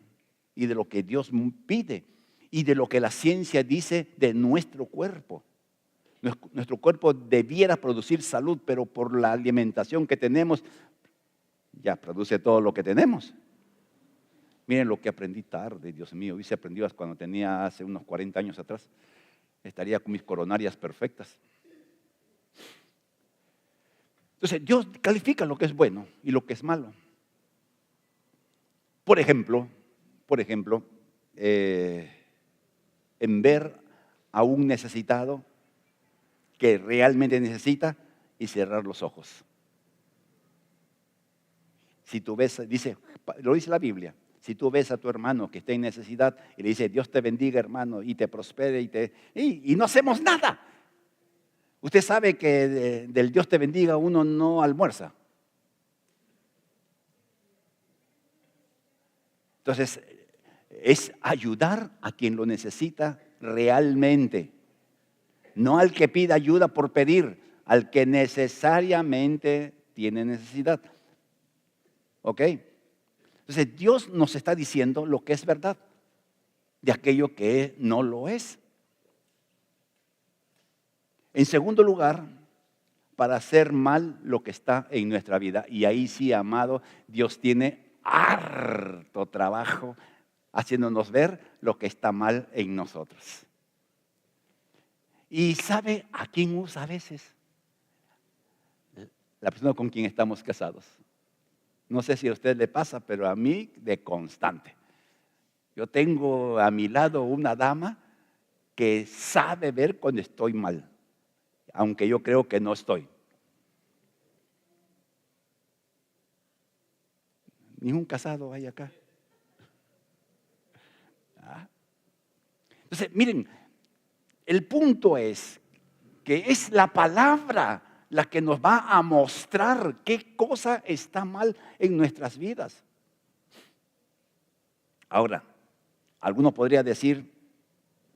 y de lo que Dios pide y de lo que la ciencia dice de nuestro cuerpo. Nuestro cuerpo debiera producir salud, pero por la alimentación que tenemos, ya produce todo lo que tenemos. Miren lo que aprendí tarde, Dios mío. Hubiese aprendido cuando tenía hace unos 40 años atrás. Estaría con mis coronarias perfectas. Entonces, Dios califica lo que es bueno y lo que es malo. Por ejemplo, en ver a un necesitado que realmente necesita y cerrar los ojos. Si tú ves, lo dice la Biblia, si tú ves a tu hermano que está en necesidad y le dice, Dios te bendiga, hermano, y te prospere y no hacemos nada. Usted sabe que del Dios te bendiga uno no almuerza. Entonces, es ayudar a quien lo necesita realmente. No al que pida ayuda por pedir, al que necesariamente tiene necesidad. ¿Ok? Entonces Dios nos está diciendo lo que es verdad de aquello que no lo es. En segundo lugar, para hacer mal lo que está en nuestra vida. Y ahí sí, amado, Dios tiene harto trabajo haciéndonos ver lo que está mal en nosotros. ¿Y sabe a quién usa a veces? La persona con quien estamos casados. No sé si a usted le pasa, pero a mí de constante. Yo tengo a mi lado una dama que sabe ver cuando estoy mal aunque yo creo que no estoy. Ni un casado hay acá. Entonces, miren, el punto es que es la palabra la que nos va a mostrar qué cosa está mal en nuestras vidas. Ahora, alguno podría decir,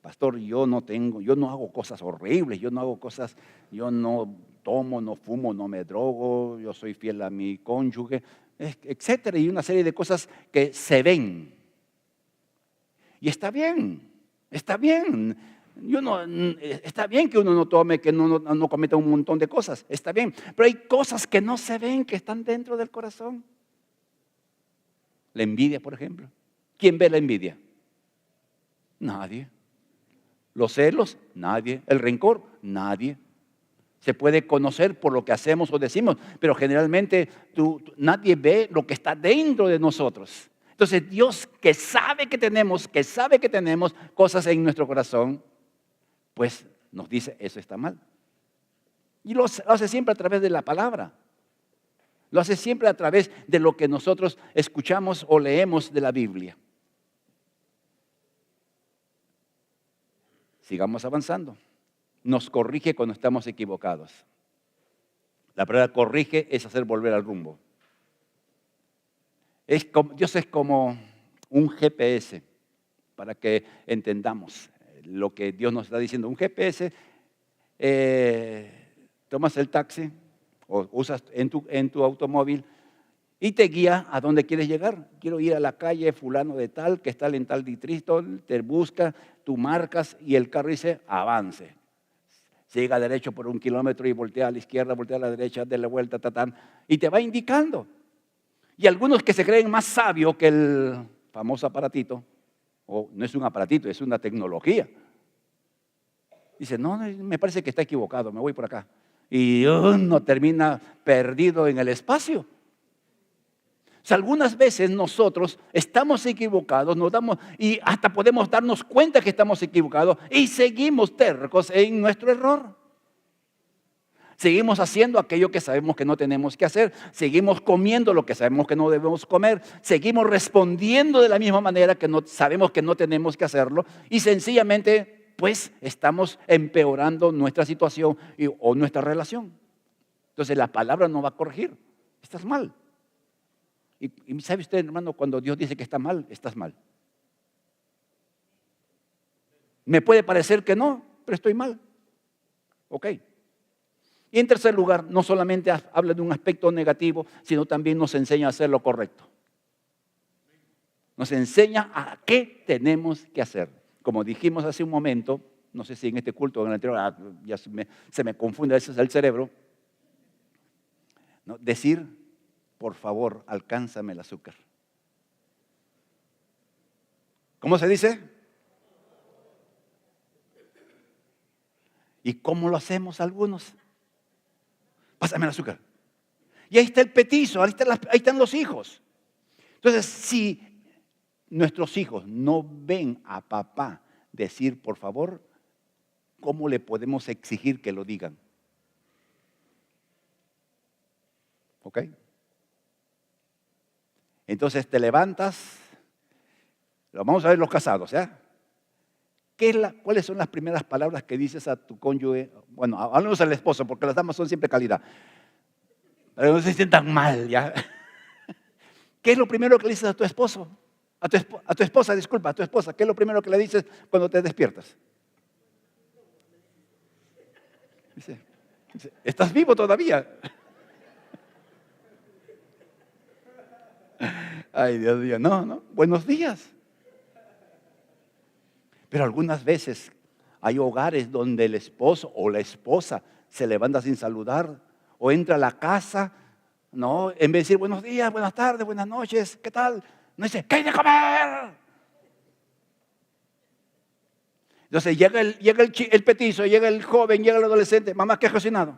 pastor, yo no hago cosas horribles, yo no tomo, no fumo, no me drogo, yo soy fiel a mi cónyuge, etcétera, y una serie de cosas que se ven. Y está bien. Está bien que uno no tome, que no cometa un montón de cosas. Está bien. Pero hay cosas que no se ven, que están dentro del corazón. La envidia, por ejemplo. ¿Quién ve la envidia? Nadie. Los celos, nadie. El rencor, nadie. Se puede conocer por lo que hacemos o decimos, pero generalmente nadie ve lo que está dentro de nosotros. Entonces Dios, que sabe que tenemos cosas en nuestro corazón, pues nos dice, eso está mal. Y lo hace siempre a través de la palabra. Lo hace siempre a través de lo que nosotros escuchamos o leemos de la Biblia. Sigamos avanzando. Nos corrige cuando estamos equivocados. La palabra corrige es hacer volver al rumbo. Dios es como un GPS, para que entendamos lo que Dios nos está diciendo. Un GPS, tomas el taxi o usas en tu automóvil y te guía a dónde quieres llegar. Quiero ir a la calle fulano de tal, que está en tal distrito, te busca, tú marcas y el carro dice avance. Siga derecho por 1 kilómetro y voltea a la izquierda, voltea a la derecha, dale vuelta, y te va indicando. Y algunos que se creen más sabios que el famoso aparatito, o no es un aparatito, es una tecnología. Dice, no, me parece que está equivocado, me voy por acá. Y uno termina perdido en el espacio. O sea, algunas veces nosotros estamos equivocados, y hasta podemos darnos cuenta que estamos equivocados y seguimos tercos en nuestro error. Seguimos haciendo aquello que sabemos que no tenemos que hacer. Seguimos comiendo lo que sabemos que no debemos comer. Seguimos respondiendo de la misma manera que sabemos que no tenemos que hacerlo. Y sencillamente, pues, estamos empeorando nuestra situación o nuestra relación. Entonces, la palabra no va a corregir. Estás mal. Y ¿sabe usted, hermano, cuando Dios dice que está mal, estás mal? Me puede parecer que no, pero estoy mal. Ok. Y en tercer lugar, no solamente habla de un aspecto negativo, sino también nos enseña a hacer lo correcto. Nos enseña a qué tenemos que hacer. Como dijimos hace un momento, no sé si en este culto o en el anterior, ya se me confunde a veces el cerebro, ¿no? Decir, por favor, alcánzame el azúcar. ¿Cómo se dice? ¿Y cómo lo hacemos algunos? Pásame el azúcar. Y ahí está el petizo, ahí están los hijos. Entonces, si nuestros hijos no ven a papá decir, por favor, ¿cómo le podemos exigir que lo digan? ¿Ok? Entonces te levantas, vamos a ver los casados, ¿ya? ¿Cuáles son las primeras palabras que dices a tu cónyuge? Bueno, hablamos al esposo, porque las damas son siempre calidad. Pero no se sientan mal, ¿ya? ¿Qué es lo primero que le dices a tu esposo? A tu esposa, ¿qué es lo primero que le dices cuando te despiertas? Dice, ¿estás vivo todavía? Ay, Dios mío, no, buenos días. Pero algunas veces hay hogares donde el esposo o la esposa se levanta sin saludar o entra a la casa, ¿no? En vez de decir buenos días, buenas tardes, buenas noches, ¿qué tal? No dice, ¿qué hay de comer? Entonces llega el petizo, llega el joven, llega el adolescente, mamá, ¿qué has cocinado?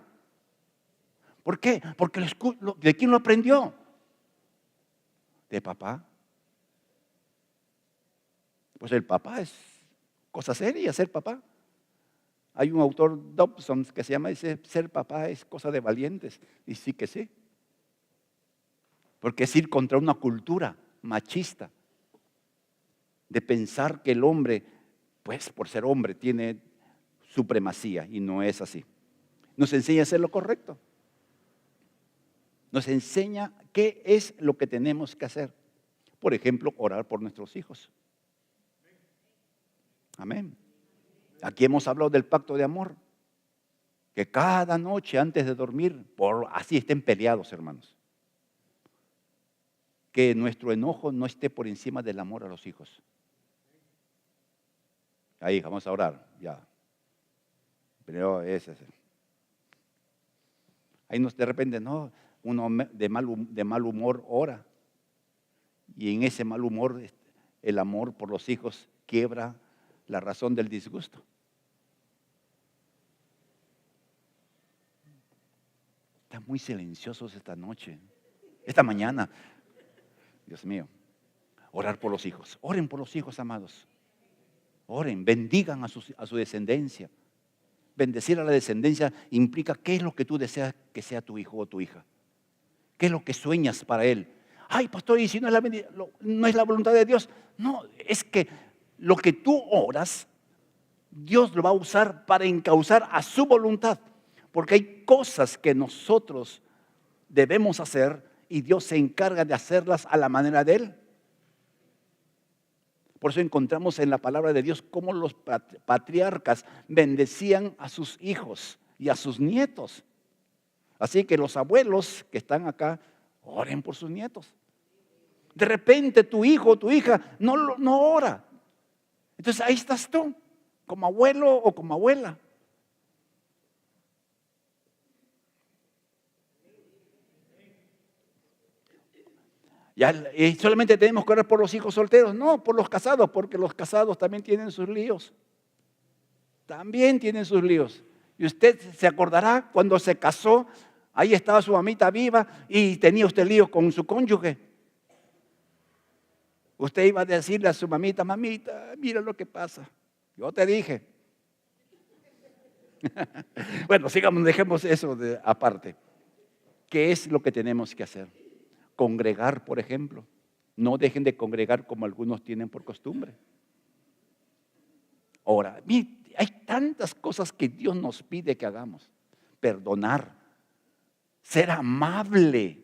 ¿Por qué? Porque ¿de quién lo aprendió? ¿De papá? Pues el papá es cosa seria, ser papá. Hay un autor, Dobson, que se llama, dice, ser papá es cosa de valientes. Y sí que sí. Porque es ir contra una cultura machista de pensar que el hombre, pues por ser hombre, tiene supremacía, y no es así. Nos enseña a hacer lo correcto. Nos enseña qué es lo que tenemos que hacer. Por ejemplo, orar por nuestros hijos. Amén. Aquí hemos hablado del pacto de amor. Que cada noche antes de dormir, así estén peleados, hermanos. Que nuestro enojo no esté por encima del amor a los hijos. Ahí, vamos a orar, ya. Pero ahí de repente, no, uno de mal humor ora. Y en ese mal humor, el amor por los hijos quiebra la razón del disgusto. Están muy silenciosos esta noche, esta mañana. Dios mío, orar por los hijos. Oren por los hijos, amados. Oren, bendigan a su descendencia. Bendecir a la descendencia implica qué es lo que tú deseas que sea tu hijo o tu hija. ¿Qué es lo que sueñas para él? Ay, pastor, y si no es la voluntad de Dios. No, es que lo que tú oras, Dios lo va a usar para encauzar a su voluntad. Porque hay cosas que nosotros debemos hacer y Dios se encarga de hacerlas a la manera de Él. Por eso encontramos en la palabra de Dios cómo los patriarcas bendecían a sus hijos y a sus nietos. Así que los abuelos que están acá, oren por sus nietos. De repente tu hijo o tu hija no ora. Entonces ahí estás tú, como abuelo o como abuela. Y solamente tenemos que orar por los hijos solteros, no, por los casados, porque los casados también tienen sus líos. También tienen sus líos. Y usted se acordará cuando se casó, ahí estaba su mamita viva y tenía usted lío con su cónyuge. Usted iba a decirle a su mamita, mira lo que pasa. Yo te dije. Bueno, sigamos, dejemos eso aparte. ¿Qué es lo que tenemos que hacer? Congregar, por ejemplo. No dejen de congregar como algunos tienen por costumbre. Ahora, hay tantas cosas que Dios nos pide que hagamos. Perdonar, ser amable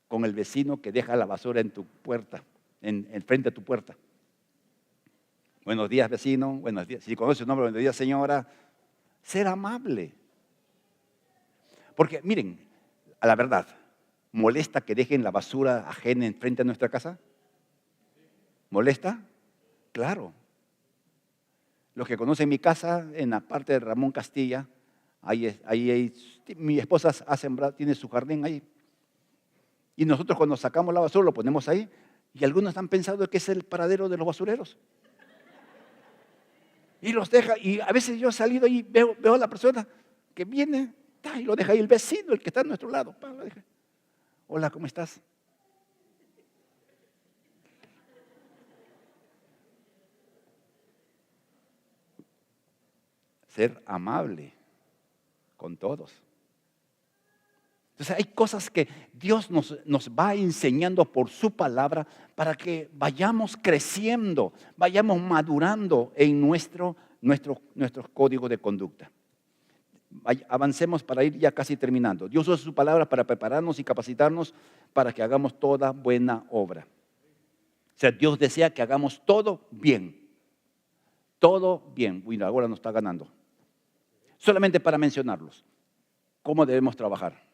con el vecino que deja la basura en tu puerta, en frente a tu puerta. Buenos días, vecino. Buenos días. Si conoce su nombre, buenos días, señora. Ser amable. Porque miren, a la verdad, ¿molesta que dejen la basura ajena enfrente a nuestra casa? ¿Molesta? Claro. Los que conocen mi casa, en la parte de Ramón Castilla, mi esposa ha sembrado, tiene su jardín ahí. Y nosotros cuando sacamos la basura lo ponemos ahí. Y algunos han pensado que es el paradero de los basureros. Y los deja, y a veces yo he salido y veo a la persona que viene y lo deja ahí el vecino, el que está a nuestro lado. Hola, ¿cómo estás? Ser amable con todos. Entonces hay cosas que Dios nos va enseñando por su palabra para que vayamos creciendo, vayamos madurando en nuestro código de conducta. Avancemos para ir ya casi terminando. Dios usa su palabra para prepararnos y capacitarnos para que hagamos toda buena obra. O sea, Dios desea que hagamos todo bien. Todo bien. Bueno, ahora nos está ganando. Solamente para mencionarlos. ¿Cómo debemos trabajar?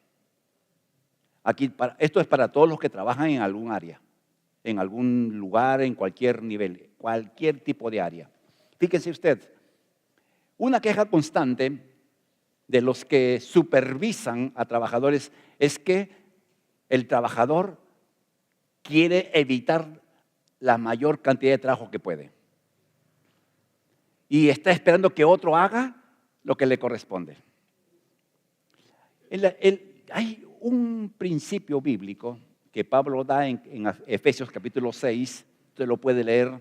Aquí, esto es para todos los que trabajan en algún área, en algún lugar, en cualquier nivel, cualquier tipo de área. Fíjese usted, una queja constante de los que supervisan a trabajadores es que el trabajador quiere evitar la mayor cantidad de trabajo que puede. Y está esperando que otro haga lo que le corresponde. Hay un principio bíblico que Pablo da en Efesios capítulo 6, usted lo puede leer,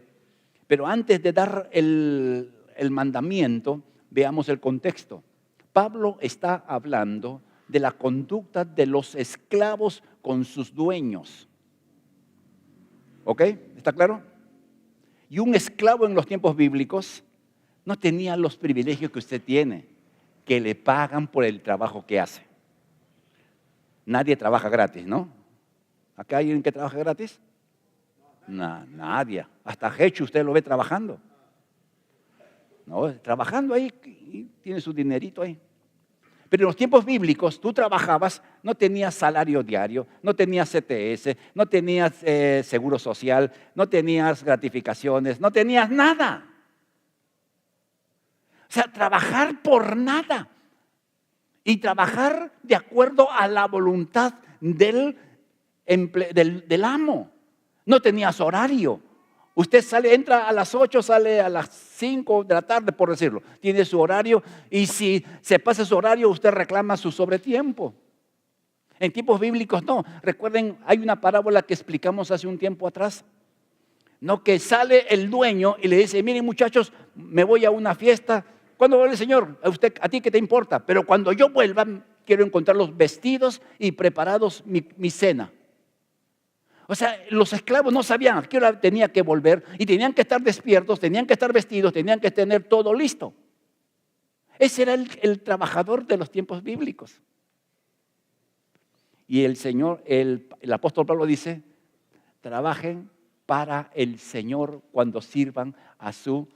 Pero antes de dar el mandamiento, veamos el contexto. Pablo está hablando de la conducta de los esclavos con sus dueños. ¿Ok? ¿Está claro? Y un esclavo en los tiempos bíblicos no tenía los privilegios que usted tiene, que le pagan por el trabajo que hace. Nadie trabaja gratis, ¿no? ¿Acá hay alguien que trabaja gratis? Nadie. Hasta Hecho usted lo ve trabajando. No, trabajando ahí y tiene su dinerito ahí. Pero en los tiempos bíblicos tú trabajabas, no tenías salario diario, no tenías CTS, no tenías seguro social, no tenías gratificaciones, no tenías nada. O sea, trabajar por nada. Y trabajar de acuerdo a la voluntad del amo. No tenías horario. Usted entra a las 8, sale a las 5 de la tarde, por decirlo. Tiene su horario y si se pasa su horario, usted reclama su sobretiempo. En tiempos bíblicos no. Recuerden, hay una parábola que explicamos hace un tiempo atrás. No, que sale el dueño y le dice, miren muchachos, me voy a una fiesta. ¿Cuándo vuelve el Señor? ¿A ti qué te importa? Pero cuando yo vuelva, quiero encontrarlos vestidos y preparados mi cena. O sea, los esclavos no sabían a qué hora tenía que volver y tenían que estar despiertos, tenían que estar vestidos, tenían que tener todo listo. Ese era el trabajador de los tiempos bíblicos. Y el Señor, el apóstol Pablo dice, trabajen para el Señor cuando sirvan a su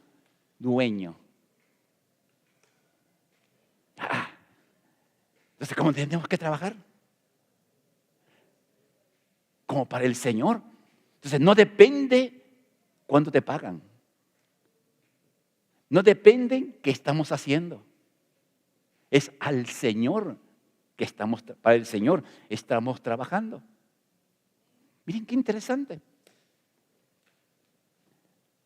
dueño. Entonces, ¿cómo tenemos que trabajar? Como para el Señor. Entonces, no depende cuánto te pagan. No depende qué estamos haciendo. Es al Señor que para el Señor estamos trabajando. Miren qué interesante.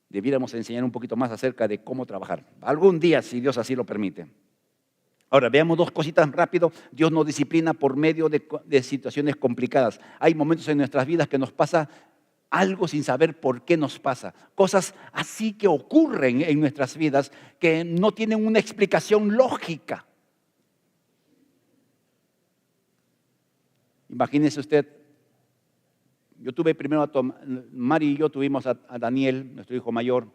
Debiéramos enseñar un poquito más acerca de cómo trabajar. Algún día, si Dios así lo permite. Ahora, veamos dos cositas rápido. Dios nos disciplina por medio de situaciones complicadas. Hay momentos en nuestras vidas que nos pasa algo sin saber por qué nos pasa. Cosas así que ocurren en nuestras vidas que no tienen una explicación lógica. Imagínese usted, yo tuve primero Mari y yo tuvimos a Daniel, nuestro hijo mayor,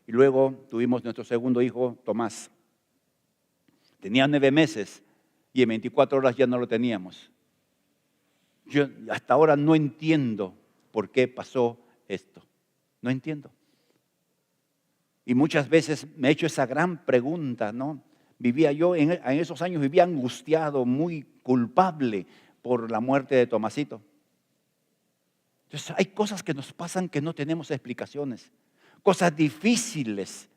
y luego tuvimos nuestro segundo hijo, Tomás. Tenía 9 meses y en 24 horas ya no lo teníamos. Yo hasta ahora no entiendo por qué pasó esto. No entiendo. Y muchas veces me he hecho esa gran pregunta, ¿no? Vivía yo, en esos años vivía angustiado, muy culpable por la muerte de Tomasito. Entonces hay cosas que nos pasan que no tenemos explicaciones. Cosas difíciles.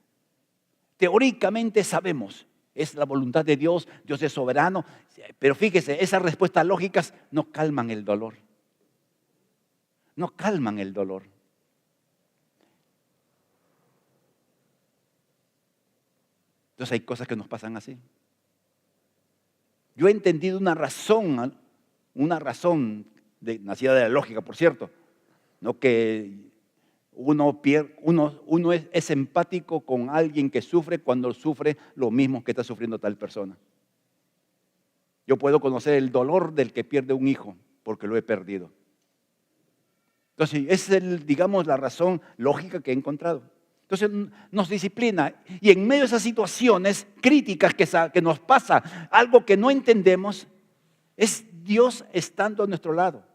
Teóricamente sabemos. Es la voluntad de Dios, Dios es soberano. Pero fíjese, esas respuestas lógicas no calman el dolor. No calman el dolor. Entonces hay cosas que nos pasan así. Yo he entendido una razón nacida de la lógica, por cierto, no que uno es empático con alguien que sufre cuando sufre lo mismo que está sufriendo tal persona. Yo puedo conocer el dolor del que pierde un hijo porque lo he perdido. Entonces, esa es digamos, la razón lógica que he encontrado. Entonces, nos disciplina y en medio de esas situaciones críticas que nos pasa, algo que no entendemos, es Dios estando a nuestro lado.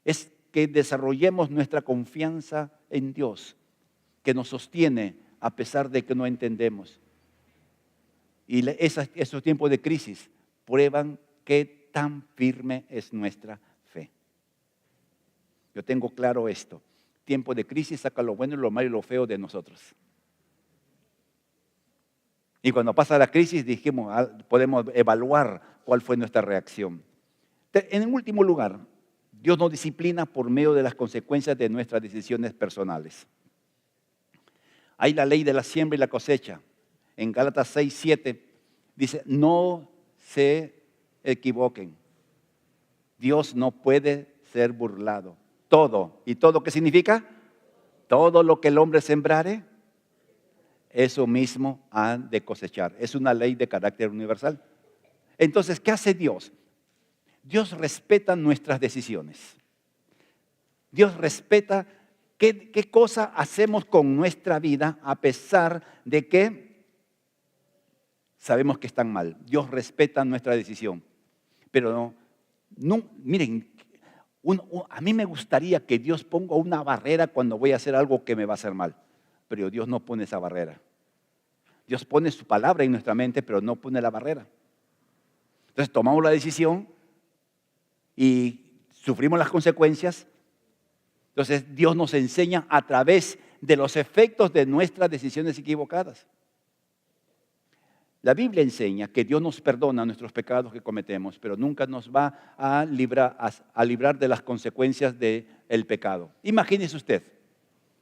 Es que desarrollemos nuestra confianza en Dios, que nos sostiene a pesar de que no entendemos. Y esos tiempos de crisis prueban qué tan firme es nuestra fe. Yo tengo claro esto. Tiempo de crisis saca lo bueno, lo malo y lo feo de nosotros. Y cuando pasa la crisis, podemos evaluar cuál fue nuestra reacción. En último lugar, Dios nos disciplina por medio de las consecuencias de nuestras decisiones personales. Hay la ley de la siembra y la cosecha. En Gálatas 6:7 dice, no se equivoquen. Dios no puede ser burlado. Todo. ¿Y todo qué significa? todo lo que el hombre sembrare, eso mismo ha de cosechar. Es una ley de carácter universal. Entonces, ¿qué hace Dios? Dios respeta nuestras decisiones. Dios respeta qué cosa hacemos con nuestra vida a pesar de que sabemos que están mal. Dios respeta nuestra decisión. Pero no, miren, a mí me gustaría que Dios ponga una barrera cuando voy a hacer algo que me va a hacer mal. Pero Dios no pone esa barrera. Dios pone su palabra en nuestra mente, pero no pone la barrera. Entonces tomamos la decisión y sufrimos las consecuencias. Entonces Dios nos enseña a través de los efectos de nuestras decisiones equivocadas. La Biblia enseña que Dios nos perdona nuestros pecados que cometemos, pero nunca nos va a librar de las consecuencias del pecado. Imagínese usted,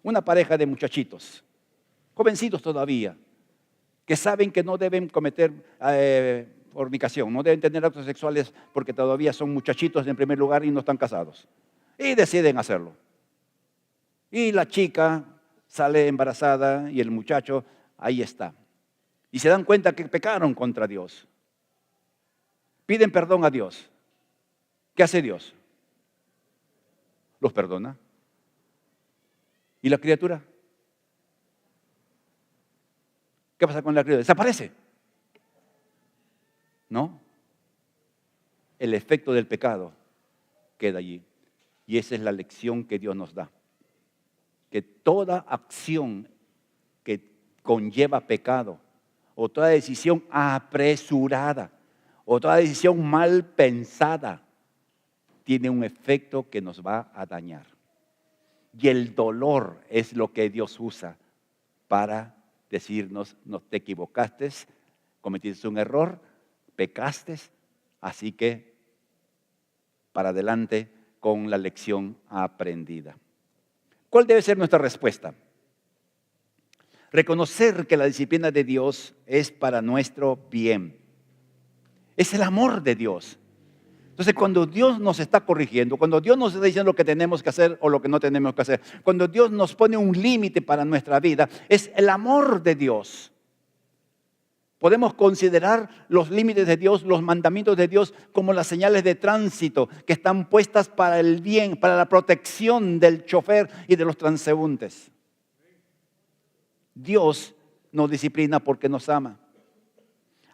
una pareja de muchachitos, jovencitos todavía, que saben que no deben cometer fornicación, no deben tener actos sexuales porque todavía son muchachitos en primer lugar y no están casados. Y deciden hacerlo. Y la chica sale embarazada y el muchacho ahí está. Y se dan cuenta que pecaron contra Dios. Piden perdón a Dios. ¿Qué hace Dios? Los perdona. ¿Y la criatura? ¿Qué pasa con la criatura? Desaparece. ¿No? El efecto del pecado queda allí. Y esa es la lección que Dios nos da. Que toda acción que conlleva pecado, o toda decisión apresurada, o toda decisión mal pensada, tiene un efecto que nos va a dañar. Y el dolor es lo que Dios usa para decirnos: no te equivocaste, cometiste un error, pecaste, así que para adelante con la lección aprendida. ¿Cuál debe ser nuestra respuesta? Reconocer que la disciplina de Dios es para nuestro bien. Es el amor de Dios. Entonces, cuando Dios nos está corrigiendo, cuando Dios nos está diciendo lo que tenemos que hacer o lo que no tenemos que hacer, cuando Dios nos pone un límite para nuestra vida, es el amor de Dios. Podemos considerar los límites de Dios, los mandamientos de Dios, como las señales de tránsito que están puestas para el bien, para la protección del chofer y de los transeúntes. Dios nos disciplina porque nos ama.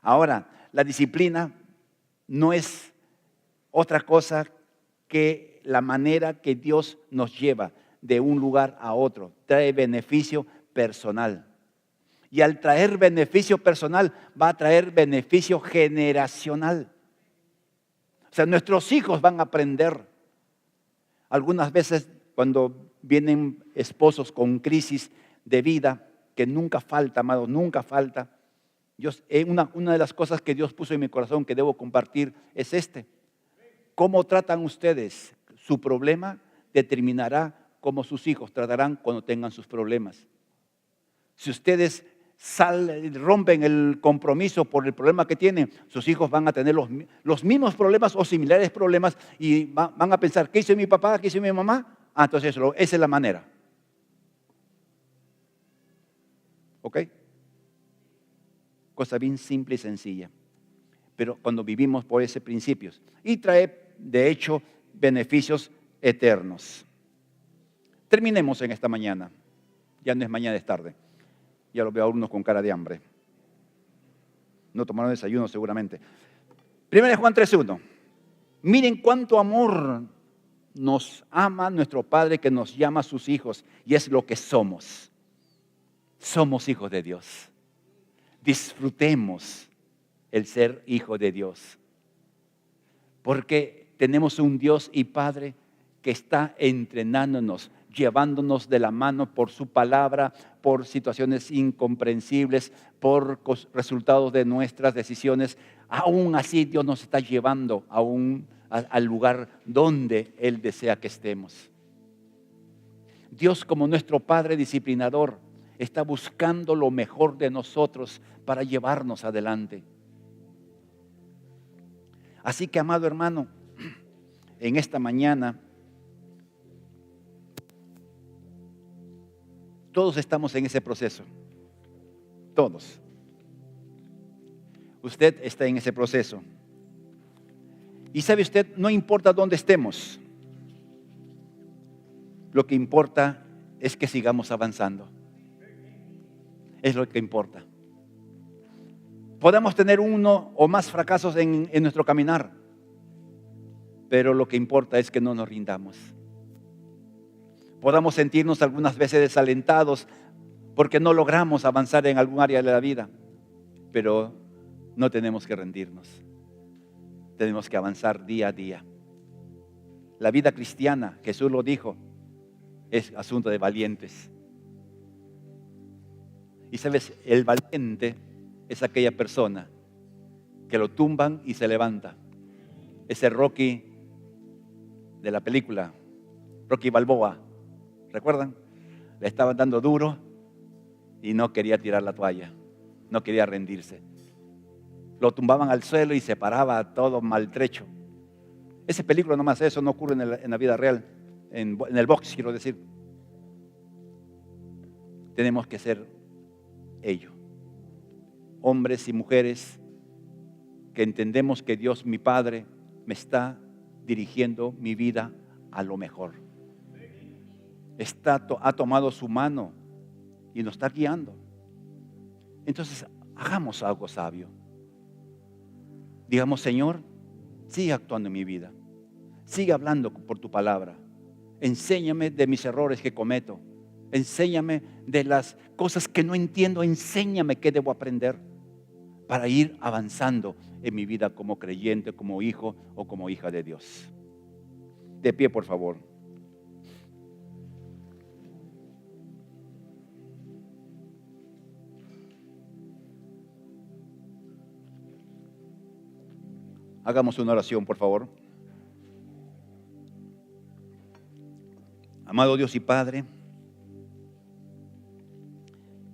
Ahora, la disciplina no es otra cosa que la manera que Dios nos lleva de un lugar a otro. Trae beneficio personal. Y al traer beneficio personal, va a traer beneficio generacional. O sea, nuestros hijos van a aprender. Algunas veces cuando vienen esposos con crisis de vida, que nunca falta, amados, nunca falta. Una de las cosas que Dios puso en mi corazón que debo compartir es ¿cómo tratan ustedes su problema? Determinará cómo sus hijos tratarán cuando tengan sus problemas. Si ustedes rompen el compromiso por el problema que tienen, sus hijos van a tener los mismos problemas o similares problemas y van a pensar: ¿qué hizo mi papá? ¿Qué hizo mi mamá? Entonces esa es la manera. ¿Ok? Cosa bien simple y sencilla. Pero cuando vivimos por esos principios. Y trae, de hecho, beneficios eternos. Terminemos en esta mañana. Ya no es mañana, es tarde. Ya lo veo a unos con cara de hambre. No tomaron desayuno seguramente. 1 Juan 3:1. Miren cuánto amor nos ama nuestro Padre, que nos llama a sus hijos. Y es lo que somos. Somos hijos de Dios. Disfrutemos el ser hijo de Dios. Porque tenemos un Dios y Padre que está entrenándonos, llevándonos de la mano por su palabra, por situaciones incomprensibles, por resultados de nuestras decisiones. Aún así Dios nos está llevando al lugar donde Él desea que estemos. Dios, como nuestro Padre disciplinador, está buscando lo mejor de nosotros para llevarnos adelante. Así que, amado hermano, en esta mañana Todos estamos en ese proceso. Todos. Usted está en ese proceso. Y sabe usted, no importa dónde estemos. Lo que importa es que sigamos avanzando. Es lo que importa. Podemos tener uno o más fracasos en nuestro caminar, pero lo que importa es que no nos rindamos. Podamos sentirnos algunas veces desalentados porque no logramos avanzar en algún área de la vida, pero no tenemos que rendirnos. Tenemos que avanzar día a día. La vida cristiana, Jesús lo dijo, es asunto de valientes. Y sabes, el valiente es aquella persona que lo tumban y se levanta. Ese Rocky de la película, Rocky Balboa, ¿recuerdan? Le estaban dando duro y no quería tirar la toalla, no quería rendirse. Lo tumbaban al suelo y se paraba todo maltrecho. Esa película nomás, eso no ocurre en la vida real, en el box quiero decir. Tenemos que ser ellos, hombres y mujeres que entendemos que Dios mi Padre me está dirigiendo mi vida a lo mejor. Ha tomado su mano y nos está guiando. Entonces hagamos algo sabio. Digamos, Señor, sigue actuando en mi vida, sigue hablando por tu palabra, enséñame de mis errores que cometo, enséñame de las cosas que no entiendo, enséñame qué debo aprender para ir avanzando en mi vida como creyente, como hijo o como hija de Dios. De pie, por favor. Hagamos una oración, por favor. Amado Dios y Padre,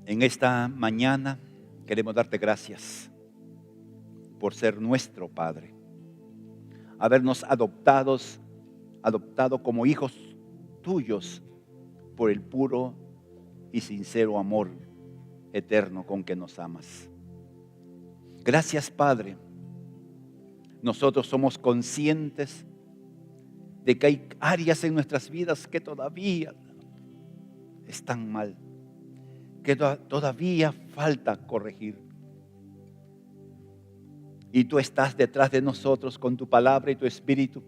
en esta mañana queremos darte gracias por ser nuestro Padre, habernos adoptado como hijos tuyos por el puro y sincero amor eterno con que nos amas. Gracias, Padre. Nosotros somos conscientes de que hay áreas en nuestras vidas que todavía están mal, que todavía falta corregir. Y tú estás detrás de nosotros con tu palabra y tu espíritu,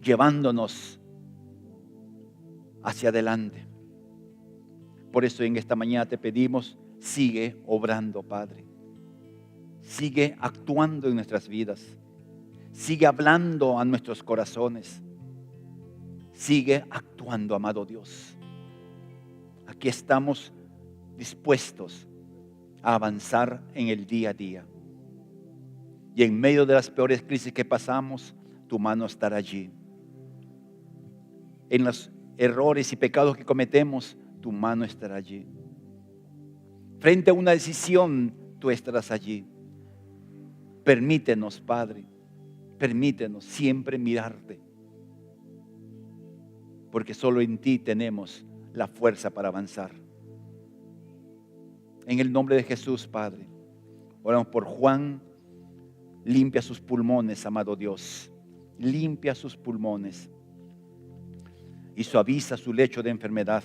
llevándonos hacia adelante. Por eso en esta mañana te pedimos, sigue obrando, Padre. Sigue actuando en nuestras vidas. Sigue hablando a nuestros corazones. Sigue actuando, amado Dios. Aquí estamos dispuestos a avanzar en el día a día. Y en medio de las peores crisis que pasamos, tu mano estará allí. En los errores y pecados que cometemos, tu mano estará allí. Frente a una decisión, tú estarás allí. Permítenos, Padre, permítenos siempre mirarte, porque solo en ti tenemos la fuerza para avanzar. En el nombre de Jesús, Padre, oramos por Juan. Limpia sus pulmones, amado Dios. Limpia sus pulmones y suaviza su lecho de enfermedad.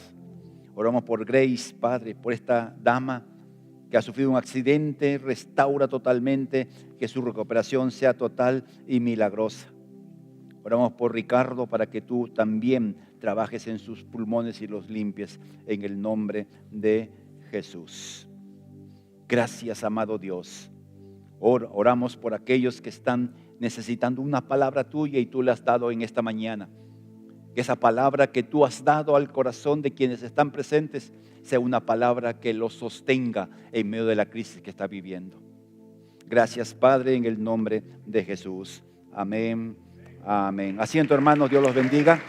Oramos por Grace, Padre, por esta dama que ha sufrido un accidente. Restaura totalmente, que su recuperación sea total y milagrosa. Oramos por Ricardo para que tú también trabajes en sus pulmones y los limpies en el nombre de Jesús. Gracias, amado Dios. Oramos por aquellos que están necesitando una palabra tuya y tú la has dado en esta mañana. Que esa palabra que tú has dado al corazón de quienes están presentes sea una palabra que los sostenga en medio de la crisis que está viviendo. Gracias, Padre, en el nombre de Jesús. Amén. Amén. Asiento, hermanos, Dios los bendiga.